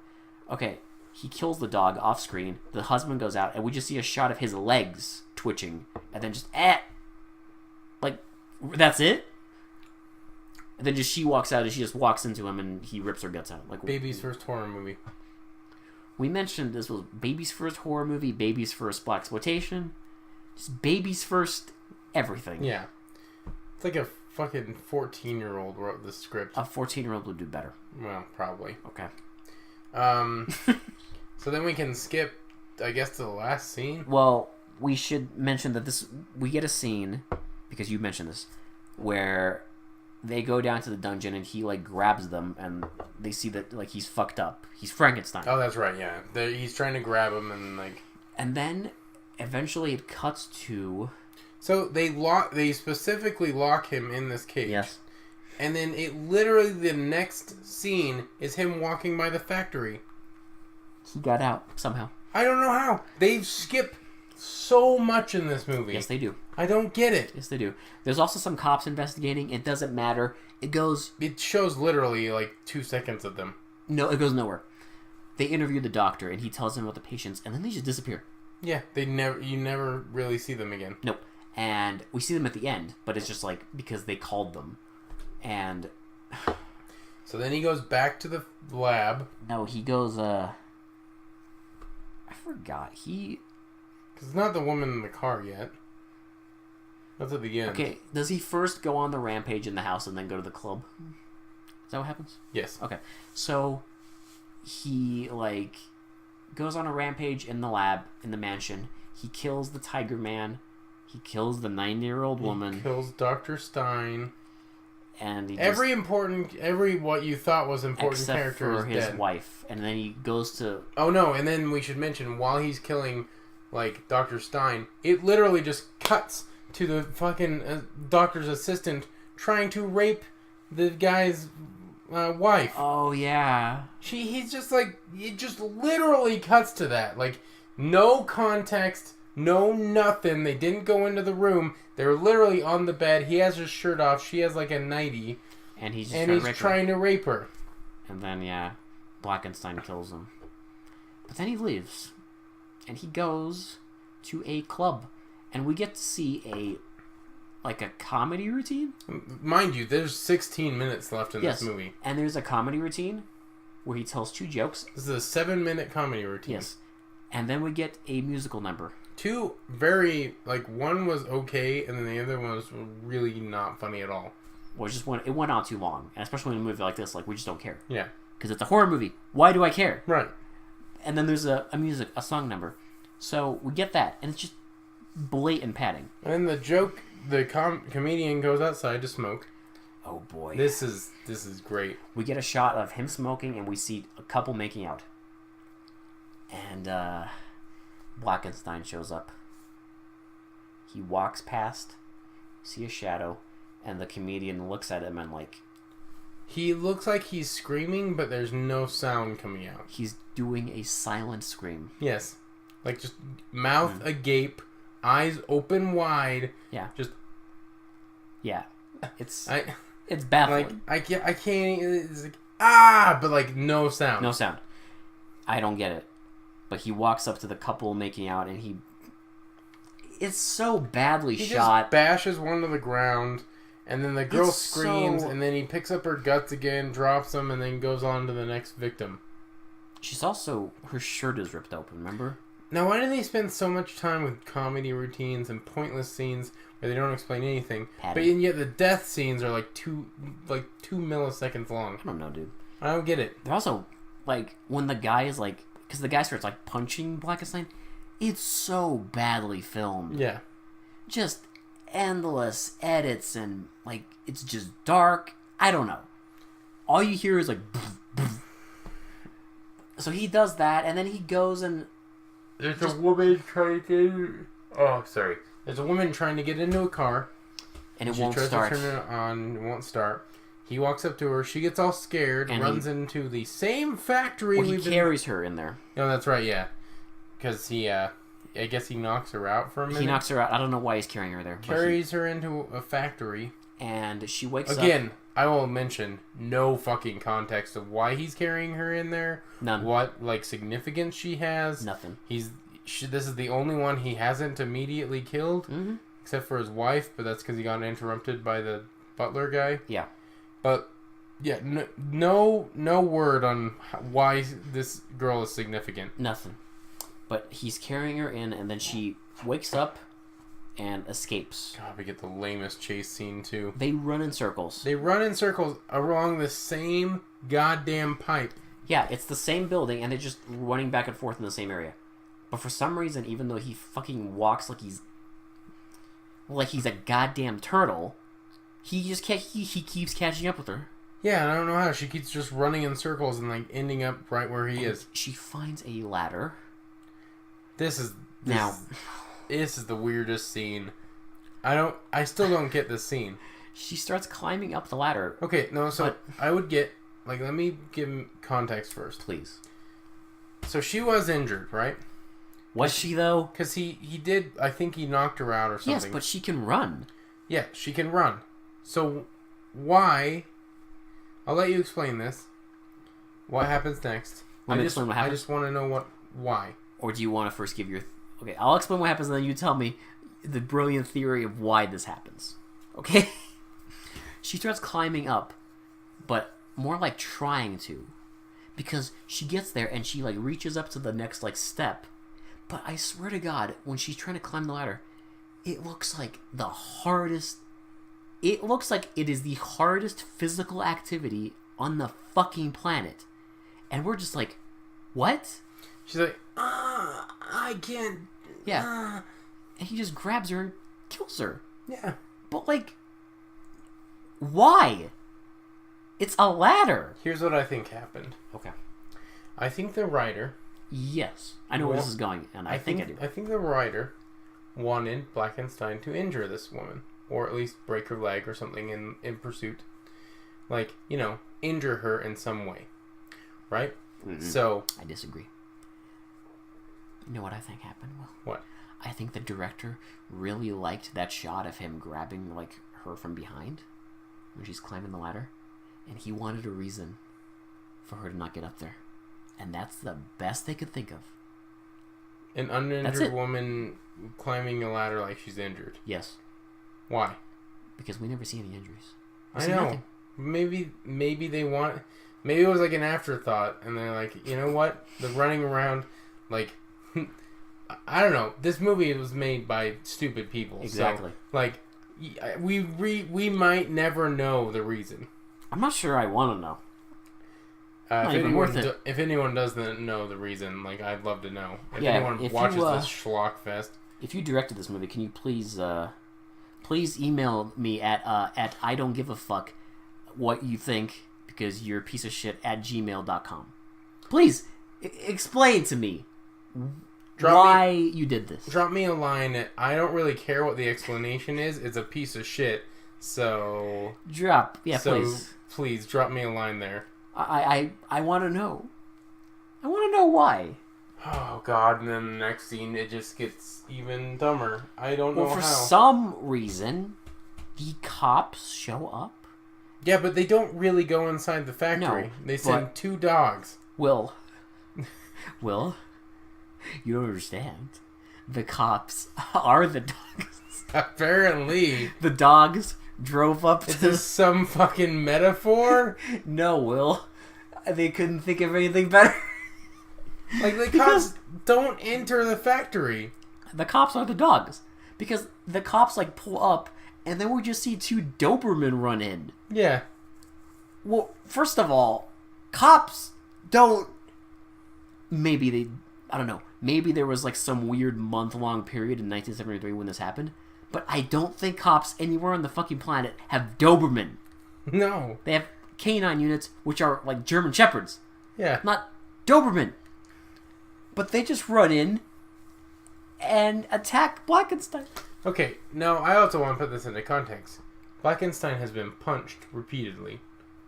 Okay, he kills the dog off screen, the husband goes out, and we just see a shot of his legs twitching, and then just, Like, that's it? And then she walks out and she just walks into him and he rips her guts out. Like Baby's first horror movie. We mentioned this was Baby's first horror movie, Baby's first blaxploitation, just Baby's first everything. Yeah. It's like a fucking 14-year-old wrote the script. A 14-year-old would do better. Well, probably. Okay. So then we can skip, I guess, to the last scene. Well, we should mention that we get a scene, because you mentioned this, where they go down to the dungeon and he like grabs them and they see that like he's fucked up. He's Frankenstein. Oh, that's right. Yeah, he's trying to grab him and like. And then eventually it cuts to. So they specifically lock him in this cage. Yes. And then the next scene is him walking by the factory. He got out somehow. I don't know how. They skip so much in this movie. Yes, they do. I don't get it. Yes, they do. There's also some cops investigating. It doesn't matter. It shows literally like 2 seconds of them. No, it goes nowhere. They interview the doctor and he tells them about the patients and then they just disappear. Yeah, you never really see them again. Nope. And we see them at the end, but it's just like because they called them. And so then he goes back to the lab. No, he goes I forgot. Because it's not the woman in the car yet. That's at the end. Okay, does he first go on the rampage in the house and then go to the club? Is that what happens? Yes. Okay, so he, like, goes on a rampage in the lab, in the mansion. He kills the Tiger Man. He kills the 90-year-old woman. He kills Dr. Stein. And he every what you thought was important character is dead. Except for his wife. And then he goes to... Oh, no, and then we should mention, while he's killing, like, Dr. Stein, it literally just cuts to the fucking doctor's assistant trying to rape the guy's wife. Oh, yeah. He's just like, it just literally cuts to that. Like, no context, no nothing. They didn't go into the room. They're literally on the bed. He has his shirt off. She has like a nightie. And he's trying to rape her. And then, yeah, Blackenstein kills him. But then he leaves. And he goes to a club. And we get to see a comedy routine. Mind you, there's 16 minutes left in this movie. And there's a comedy routine where he tells 2 jokes. This is a 7-minute comedy routine. Yes. And then we get a musical number. 2 very, like, one was okay, and then the other one was really not funny at all. Well, it went on too long. And especially in a movie like this, like, we just don't care. Yeah. Because it's a horror movie. Why do I care? Right. And then there's a song number. So we get that, and it's just blatant padding. And the joke, the comedian goes outside to smoke. Oh boy. This is great. We get a shot of him smoking, and we see a couple making out. And Blackenstein shows up. He walks past, see a shadow, and the comedian looks at him and like... He looks like he's screaming, but there's no sound coming out. He's doing a silent scream. Yes. Like just mouth agape, eyes open wide. Yeah. Just... Yeah. It's baffling. Like, I can't... It's like, ah! But like, no sound. No sound. I don't get it. But he walks up to the couple making out, and it's so badly shot. He just bashes one to the ground, and then the girl screams, and then he picks up her guts again, drops them, and then goes on to the next victim. Her shirt is ripped open, remember? Now, why do they spend so much time with comedy routines and pointless scenes where they don't explain anything? But yet the death scenes are like 2 milliseconds long. I don't know, dude. I don't get it. They're also, like, when the guy is like... Because the guy starts, like, punching Blackenstein. It's so badly filmed. Yeah. Just endless edits and, like, it's just dark. I don't know. All you hear is, like... So he does that, and then he goes and... There's a woman trying to... Oh, sorry. There's a woman trying to get into a car. And it won't start. She tries to turn it on. It won't start. He walks up to her. She gets all scared. And runs into the same factory. Well, he carries her in there. Oh, that's right, yeah. Because he, I guess he knocks her out for a minute. He knocks her out. I don't know why he's carrying her there. Carries her into a factory. And she wakes up. Again, I will mention no fucking context of why he's carrying her in there. None. What, like, significance she has. Nothing. This is the only one he hasn't immediately killed. Mm-hmm. Except for his wife, but that's because he got interrupted by the butler guy. Yeah. But yeah, no word on why this girl is significant. Nothing. But he's carrying her in, and then she wakes up and escapes. God, we get the lamest chase scene too. They run in circles. They run in circles along the same goddamn pipe. Yeah, it's the same building, and they're just running back and forth in the same area. But for some reason, even though he fucking walks like he's a goddamn turtle, he just can't. He keeps catching up with her. Yeah, and I don't know how she keeps just running in circles and like ending up right where he is. She finds a ladder. This is the weirdest scene. I still don't get this scene. She starts climbing up the ladder. Okay, no, so I would get like, let me give context first, please. So she was injured, right? Was she though? Because he did. I think he knocked her out or something. Yes, but she can run. Yeah, she can run. So why? I'll let you explain this. What happens next? I just want to know why. Or do you want to first give your... Okay, I'll explain what happens and then you tell me the brilliant theory of why this happens. Okay? She starts climbing up, but more like trying to. Because she gets there and she like reaches up to the next like step. But I swear to God, when she's trying to climb the ladder, it looks like the hardest... It looks like it is the hardest physical activity on the fucking planet. And we're just like, what? She's like, I can't. Yeah. And he just grabs her and kills her. Yeah. But, like, why? It's a ladder. Here's what I think happened. Okay. I think the writer... Yes. I know where this is going, and I think I do. I think the writer wanted Blackenstein to injure this woman. Or at least break her leg or something in pursuit. Like, injure her in some way. Right? Mm-mm. So... I disagree. You know what I think happened, Will? What? I think the director really liked that shot of him grabbing, like, her from behind when she's climbing the ladder. And he wanted a reason for her to not get up there. And that's the best they could think of. An uninjured woman climbing a ladder like she's injured. Yes. Why? Because we never see any injuries. I know. Nothing. Maybe they want... Maybe it was like an afterthought. And they're like, you know what? The running around, like... I don't know. This movie was made by stupid people. Exactly. So, like, we might never know the reason. I'm not sure I want to know. If anyone doesn't know the reason, like, I'd love to know. If anyone watches this schlock fest. If you directed this movie, can you please email me at I don't give a fuck what you think because you're a piece of shit at gmail.com. Please explain to me why you did this. Drop me a line at, I don't really care what the explanation is. It's a piece of shit. So please drop me a line there. I want to know. I want to know why. Oh God! And then the next scene, it just gets even dumber. I don't know how. For some reason, the cops show up. Yeah, but they don't really go inside the factory. No, they send 2 dogs. Will, you don't understand. The cops are the dogs. Apparently, the dogs drove up to... Is this some fucking metaphor? No, Will. They couldn't think of anything better. Like, the cops don't enter the factory. The cops are the dogs. Because the cops, like, pull up, and then we just see 2 Doberman run in. Yeah. Well, first of all, cops don't... Maybe they... I don't know. Maybe there was, like, some weird month-long period in 1973 when this happened. But I don't think cops anywhere on the fucking planet have Doberman. No. They have canine units, which are like German Shepherds. Yeah. Not Doberman. But they just run in and attack Blackenstein. Okay, now I also want to put this into context. Blackenstein has been punched repeatedly.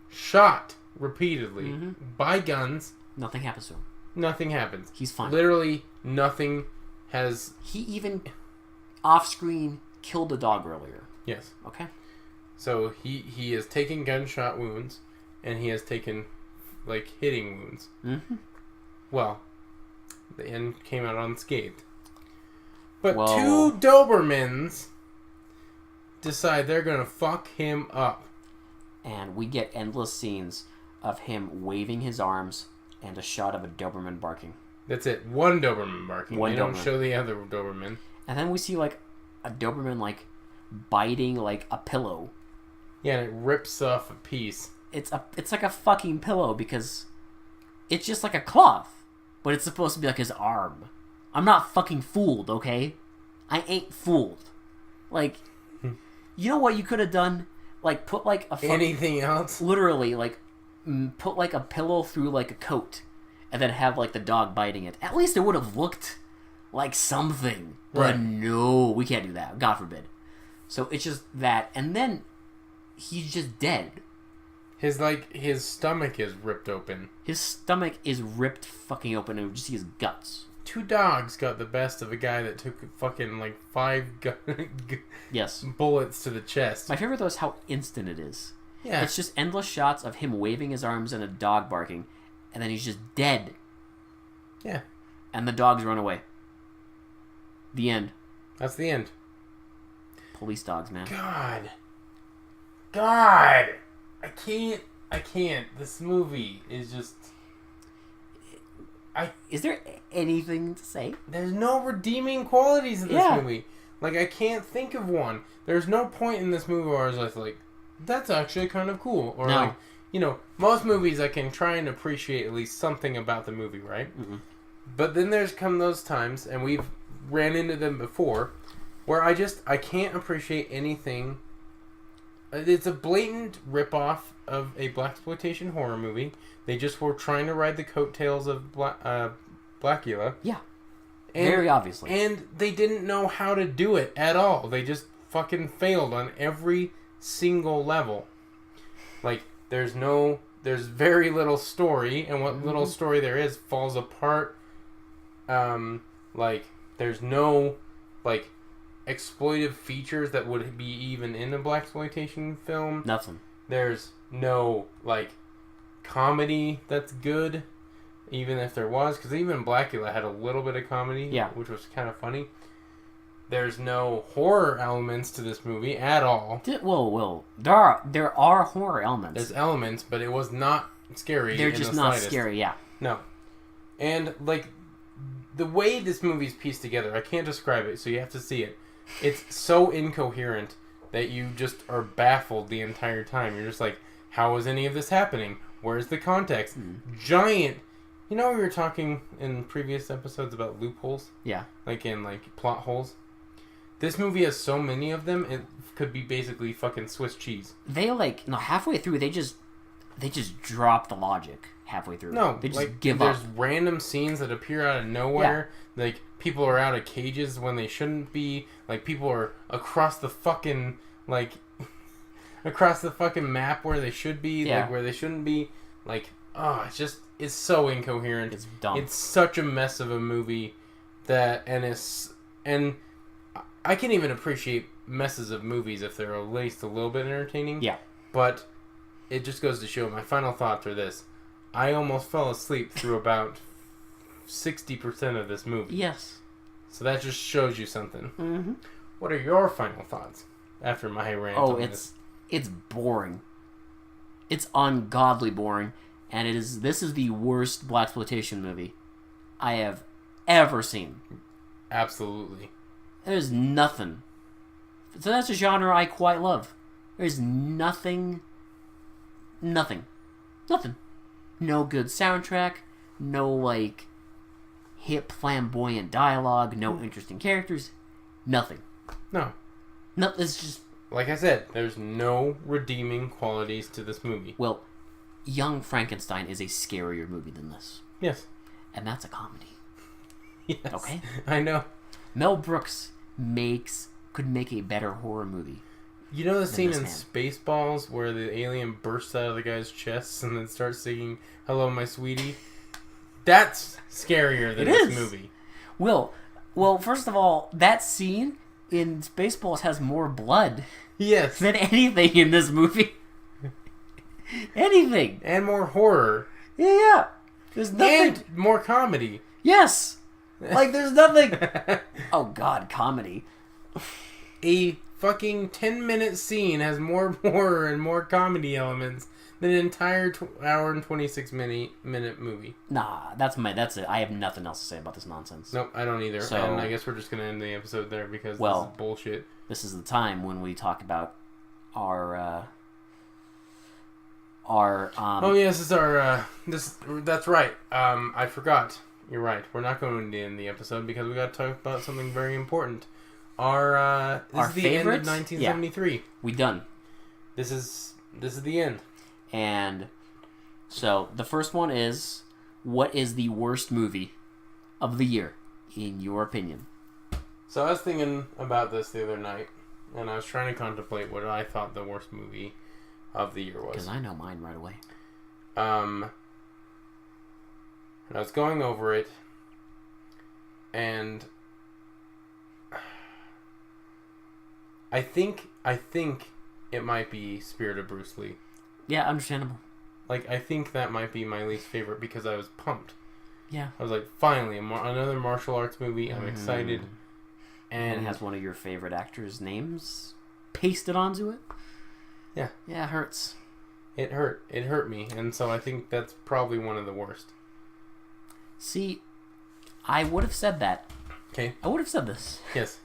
Shot repeatedly. Mm-hmm. By guns. Nothing happens to him. Nothing happens. He's fine. Literally nothing has... He even, off-screen, killed a dog earlier. Yes. Okay. So he has taken gunshot wounds, and he has taken, like, hitting wounds. Mm-hmm. Well, the end came out unscathed. But 2 Dobermans decide they're going to fuck him up. and we get endless scenes of him waving his arms and a shot of a Doberman barking. That's it. One Doberman barking. They don't show the other Doberman. And then we see like a Doberman like biting like a pillow. Yeah, and it rips off a piece. It's like a fucking pillow because it's just like a cloth, but it's supposed to be like his arm. I'm not fucking fooled, okay? I ain't fooled. Like, you know what you could have done? Like, put like a anything else? Literally, like, put like a pillow through like a coat, and then have like the dog biting it. At least it would have looked like something. But right. No, we can't do that. God forbid. So it's just that, and then he's just dead. His stomach is ripped open. His stomach is ripped fucking open, and we just see his guts. 2 dogs got the best of a guy that took fucking like 5 yes. bullets to the chest. My favorite though is how instant it is. Yeah. It's just endless shots of him waving his arms and a dog barking, and then he's just dead. Yeah. And the dogs run away. The end. That's the end. Police dogs, man. God. I can't. This movie is just... Is there anything to say? There's no redeeming qualities in this movie. Like, I can't think of one. There's no point in this movie where I was just like, that's actually kind of cool. Or like, you know, most movies I can try and appreciate at least something about the movie, right? Mm-hmm. But then there's come those times, and we've ran into them before, where I can't appreciate anything. It's a blatant ripoff of a blaxploitation horror movie. They just were trying to ride the coattails of Blackula. Yeah. Very obviously. And they didn't know how to do it at all. They just fucking failed on every single level. Like, there's very little story, and what little story there is falls apart. Like, there's no, like, exploitive features that would be even in a blaxploitation film. Nothing. There's no, like, comedy that's good, even if there was, because even Blackula had a little bit of comedy, which was kind of funny. There's no horror elements to this movie at all. Well, there are horror elements. There's elements, but it was not scary. They're just not scary, yeah. No. And, like, the way this movie's pieced together, I can't describe it, so you have to see it. It's so incoherent that you just are baffled the entire time. You're just like, how is any of this happening? Where's the context? Giant... You know we were talking in previous episodes about loopholes? Yeah. Like in, like, plot holes? This movie has so many of them, it could be basically fucking Swiss cheese. They, like... No, halfway through, they just drop the logic halfway through. No, they just like, give up. There's random scenes that appear out of nowhere. Yeah. Like, people are out of cages when they shouldn't be. Like, people are across the fucking, like... across the fucking map where they should be. Yeah. Like, where they shouldn't be. Like, oh, it's just... It's so incoherent. It's dumb. It's such a mess of a movie that... And I can even appreciate messes of movies if they're at least a little bit entertaining. Yeah. But it just goes to show, my final thoughts are this. I almost fell asleep through about 60% of this movie. Yes. So that just shows you something. Mm-hmm. What are your final thoughts after my rant on this? It's boring. It's ungodly boring. And this is the worst blaxploitation movie I have ever seen. Absolutely. There's nothing. So that's a genre I quite love. There's nothing. No good soundtrack. No, like, hip, flamboyant dialogue. No interesting characters. Nothing. No. It's just... Like I said, there's no redeeming qualities to this movie. Well, Young Frankenstein is a scarier movie than this. Yes. And that's a comedy. Yes. Okay? I know. Mel Brooks could make a better horror movie. You know the scene in Spaceballs where the alien bursts out of the guy's chest and then starts singing "Hello, My Sweetie"? That's scarier than this movie. Well, first of all, that scene in Spaceballs has more blood. Yes. Than anything in this movie. Anything. And more horror. Yeah. There's nothing. And more comedy. Yes. Like, there's nothing. Oh, God, comedy. A fucking 10-minute scene has more horror and more comedy elements than an entire hour and 26-minute movie. Nah, that's it. I have nothing else to say about this nonsense. Nope, I don't either. So, and I guess we're just going to end the episode there because this is bullshit. This is the time when we talk about our oh yes, this is our that's right. I forgot. You're right. We're not going to end the episode because we got to talk about something very important. This is the end of 1973. Yeah. We done. This is the end. And so the first one is, what is the worst movie of the year in your opinion? So I was thinking about this the other night, and I was trying to contemplate what I thought the worst movie of the year was. Because I know mine right away. And I was going over it, and I think it might be Spirit of Bruce Lee. Yeah, understandable. Like, I think that might be my least favorite because I was pumped. Yeah. I was like, finally, another martial arts movie. I'm excited. And it has one of your favorite actors' names pasted onto it. Yeah. Yeah, it hurts. It hurt. It hurt me. And so I think that's probably one of the worst. See, I would have said that. Okay. I would have said this. Yes.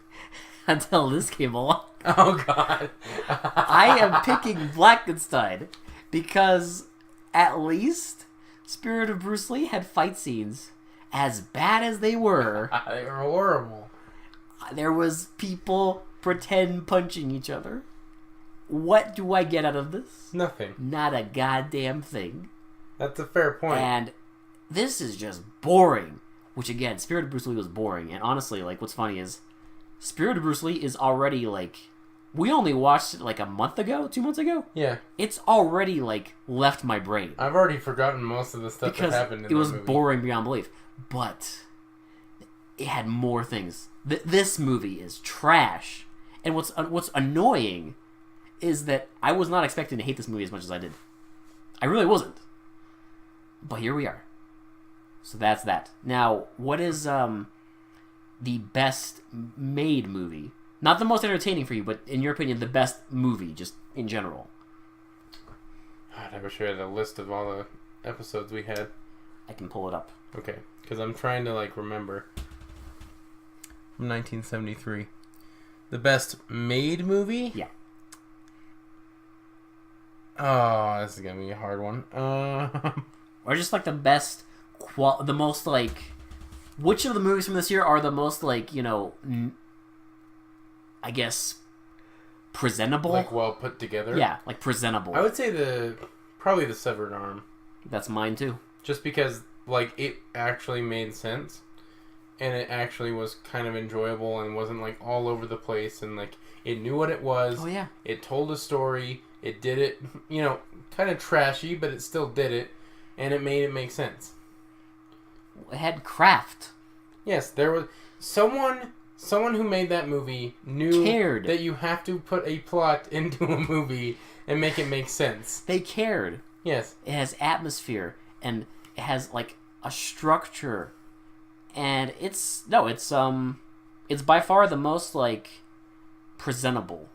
Until this came along. Oh, God. I am picking Blackenstein because at least Spirit of Bruce Lee had fight scenes as bad as they were. They were horrible. There was people pretend punching each other. What do I get out of this? Nothing. Not a goddamn thing. That's a fair point. And this is just boring. Which again, Spirit of Bruce Lee was boring. And honestly, like, what's funny is Spirit of Bruce Lee is already like, we only watched it like a month ago, 2 months ago. Yeah. It's already like left my brain. I've already forgotten most of the stuff that happened in the movie. It was boring beyond belief. But it had more things. This movie is trash. And what's annoying is that I was not expecting to hate this movie as much as I did. I really wasn't. But here we are. So that's that. Now, what is the best made movie? Not the most entertaining for you, but in your opinion, the best movie, just in general. God, I wish I had a list of all the episodes we had. I can pull it up. Okay, because I'm trying to, like, remember. From 1973. The best made movie? Yeah. Oh, this is going to be a hard one. Or just, like, the best, the most, like... Which of the movies from this year are the most, like, you know... I guess... presentable? Like, well put together? Yeah, like, presentable. I would say probably the Severed Arm. That's mine, too. Just because, like, it actually made sense. And it actually was kind of enjoyable and wasn't, like, all over the place. And, like, it knew what it was. Oh, yeah. It told a story. It did it, you know, kind of trashy, but it still did it. And it made it make sense. It had craft. Yes, there was... Someone who made that movie knew cared that you have to put a plot into a movie and make it make sense. They cared. Yes. It has atmosphere, and it has, like, a structure. And it's by far the most, like, presentable.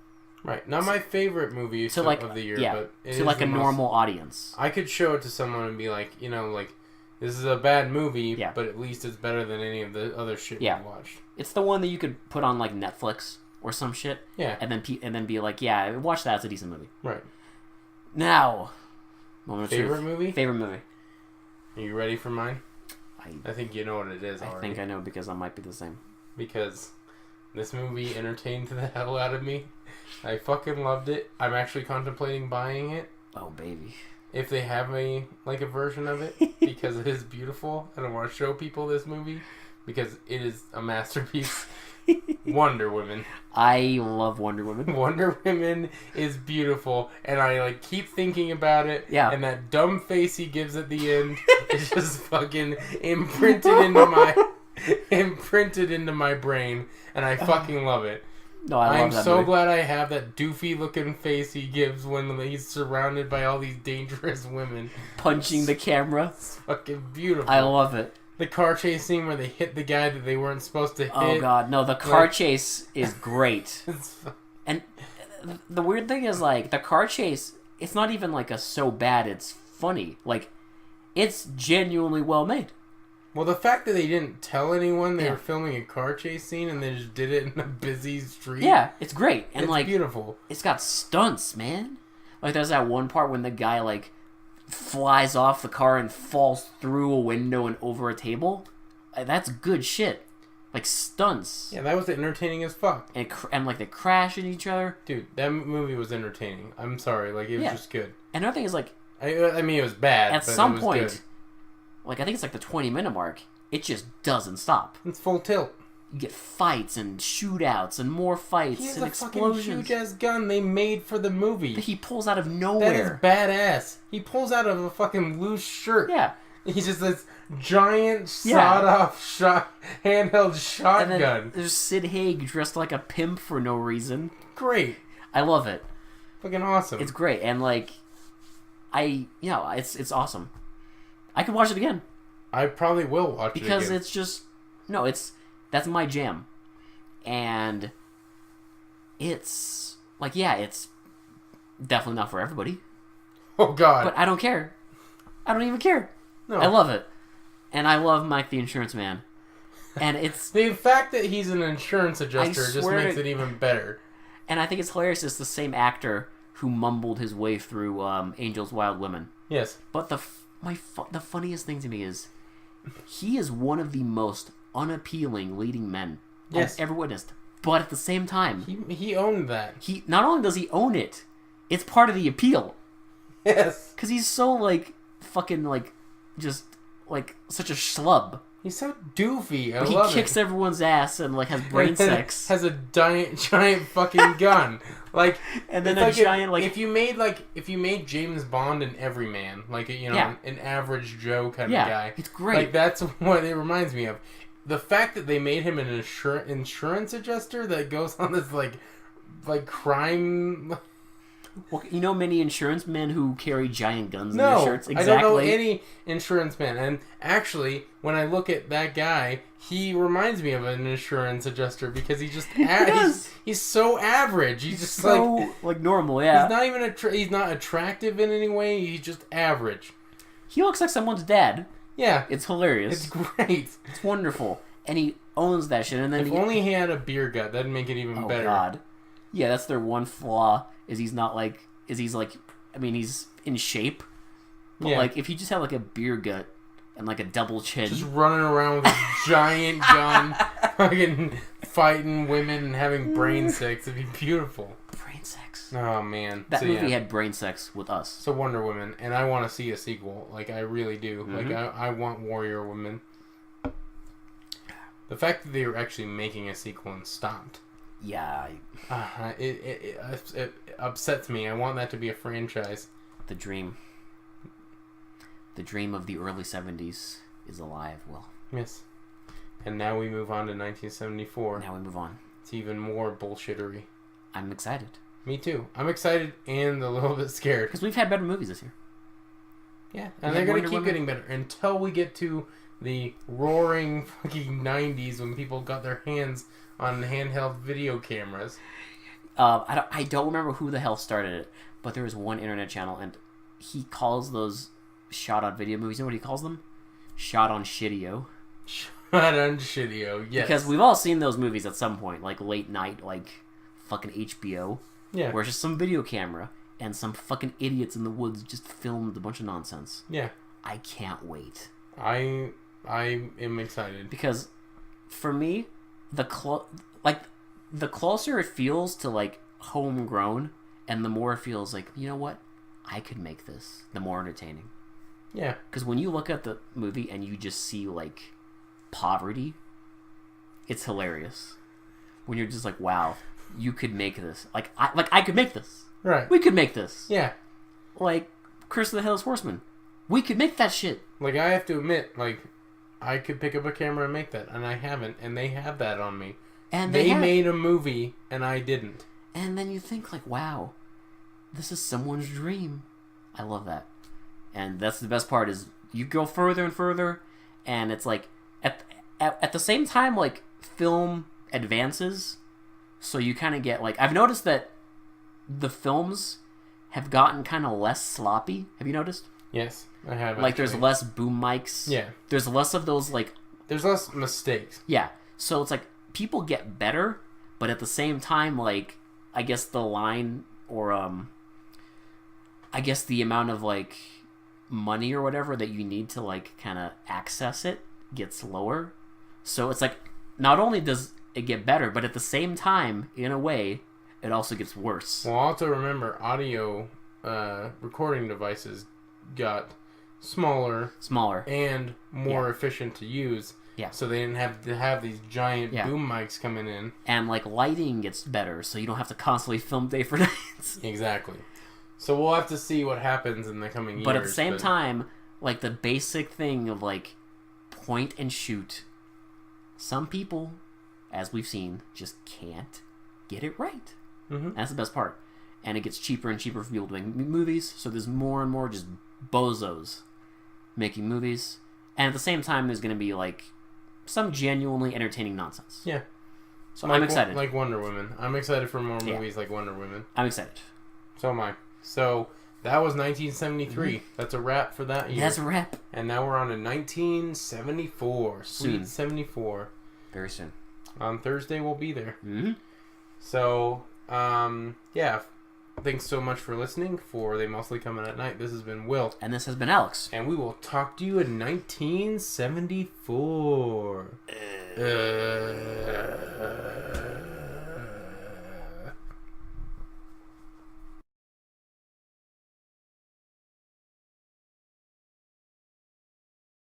Right. Not my favorite movie of the year, but it to, like, a normal audience. I could show it to someone and be like, you know, like, this is a bad movie, yeah. but at least it's better than any of the other shit we watched. It's the one that you could put on, like, Netflix or some shit. Yeah. And then be like, yeah, watch that. It's a decent movie. Right. Now, moment of favorite truth. movie? Favorite movie. Are you ready for mine? I think you know what it is already. I think I know because I might be the same. Because this movie entertained the hell out of me. I fucking loved it. I'm actually contemplating buying it. Oh, baby. If they have a version of it, because it is beautiful, and I want to show people this movie because it is a masterpiece. Wonder Woman. I love Wonder Woman. Wonder Woman is beautiful, and I like keep thinking about it. Yeah. And that dumb face he gives at the end is just fucking imprinted into my brain, and I fucking love it. No, I love that so movie. glad I have that doofy looking face he gives when he's surrounded by all these dangerous women. Punching the camera. It's fucking beautiful. I love it. The car chase scene where they hit the guy that they weren't supposed to hit. Oh god, no, the car chase is great. And the weird thing is, like, the car chase, it's not even, like, so bad it's funny. Like, it's genuinely well made. Well, the fact that they didn't tell anyone they were filming a car chase scene and they just did it in a busy street. Yeah, it's great. And, it's like, beautiful. It's got stunts, man. Like, there's that one part when the guy, like, flies off the car and falls through a window and over a table. That's good shit. Like, stunts. Yeah, that was entertaining as fuck. And like, they crash into each other. Dude, that movie was entertaining. I'm sorry. Like, it was just good. And another thing is, like... I mean, it was bad, at but some it was point, good. Like, I think it's like the 20-minute mark, it just doesn't stop. It's full tilt. You get fights and shootouts and more fights and explosions. He has a fucking huge-ass gun they made for the movie. That he pulls out of nowhere. That is badass. He pulls out of a fucking loose shirt. Yeah. He's just this giant sawed-off handheld shotgun. And then there's Sid Haig dressed like a pimp for no reason. Great. I love it. Fucking awesome. It's great. And, like, it's awesome. I could watch it again. I probably will watch it again. Because it's just... No, that's my jam. And it's... Like, yeah, it's definitely not for everybody. Oh, God. But I don't care. I don't even care. No. I love it. And I love Mike the Insurance Man. And it's... the fact that he's an insurance adjuster just makes it even better. And I think it's hilarious. It's the same actor who mumbled his way through Angel's Wild Women. Yes. But the funniest thing to me is he is one of the most unappealing leading men I've ever witnessed. But at the same time... He owned that. He not only does he own it, it's part of the appeal. Yes. Because he's so, like, fucking, like, just, like, such a schlub. He's so doofy. I love it. He kicks everyone's ass and, like, has brain sex. Has a giant fucking gun. Like, and then a giant, if you made James Bond an everyman, like, you know, an average Joe kind of guy. It's great. Like, that's what it reminds me of. The fact that they made him an insurance adjuster that goes on this, like crime... Well, you know many insurance men who carry giant guns in their shirts? Exactly. I don't know any insurance man. And actually, when I look at that guy, he reminds me of an insurance adjuster because he just... he's so average. He's just so, like normal, yeah. He's not even... he's not attractive in any way. He's just average. He looks like someone's dad. Yeah. It's hilarious. It's great. It's wonderful. And he owns that shit. And then if only he had a beer gut, that'd make it even better. Oh, God. Yeah, that's their one flaw, is he's not like... he's in shape. But, like, if he just had, like, a beer gut and, like, a double chin... just running around with a giant gun, fucking fighting women and having brain sex, it'd be beautiful. Brain sex. Oh, man. That movie had brain sex with us. So Wonder Woman, and I want to see a sequel. Like, I really do. Mm-hmm. Like, I want Warrior Woman. The fact that they were actually making a sequel and stopped... yeah. It upsets me. I want that to be a franchise. The dream of the early 70s is alive, Will. Yes. And now we move on to 1974. Now we move on. It's even more bullshittery. I'm excited. Me too. I'm excited and a little bit scared. Because we've had better movies this year. Yeah, and they're going to keep getting better until we get to the roaring fucking 90s when people got their hands on handheld video cameras. I don't remember who the hell started it, but there was one internet channel, and he calls those shot-on video movies, you know what he calls them? Shot-on shitio. Shot-on shitio, yes. Because we've all seen those movies at some point, like late night, like fucking HBO. Yeah. Where it's just some video camera, and some fucking idiots in the woods just filmed a bunch of nonsense. Yeah. I can't wait. I am excited. Because, for me... the closer it feels to, like, homegrown, and the more it feels like, you know what, I could make this, the more entertaining. Yeah. Because when you look at the movie and you just see, like, poverty, it's hilarious. When you're just like, wow, you could make this. I could make this. Right. We could make this. Yeah. Like, Curse of the Headless Horseman. We could make that shit. Like, I have to admit, like... I could pick up a camera and make that, and I haven't, and they have that on me. And they made a movie, and I didn't. And then you think, like, wow, this is someone's dream. I love that. And that's the best part, is you go further and further, and it's like, at the same time, like, film advances, So you kind of get like I've noticed that the films have gotten kind of less sloppy. Have you noticed? Yes, I have. Like there's less boom mics. Yeah. There's less of those like. There's less mistakes. Yeah. So it's like people get better, but at the same time, like I guess the line or I guess the amount of like money or whatever that you need to like kind of access it gets lower. So it's like not only does it get better, but at the same time, in a way, it also gets worse. Well, also remember, audio recording devices got smaller, and more efficient to use. Yeah. So they didn't have to have these giant boom mics coming in. And like lighting gets better, so you don't have to constantly film day for night. Exactly. So we'll have to see what happens in the coming years. But at the same time, like the basic thing of like point and shoot, some people, as we've seen, just can't get it right. Mm-hmm. That's the best part. And it gets cheaper and cheaper for people doing movies, so there's more and more just bozos making movies. And at the same time, there's going to be like some genuinely entertaining nonsense. Yeah. So I'm excited. Like Wonder Woman. I'm excited for more movies like Wonder Woman. I'm excited. So am I. So that was 1973. Mm-hmm. That's a wrap for that year. That's a wrap. And now we're on to 1974. Sweet 74. Very soon. On Thursday, we'll be there. Mm-hmm. So, yeah. Thanks so much for listening for They Mostly Come Out at Night. This has been Will. And this has been Alex. And we will talk to you in 1974.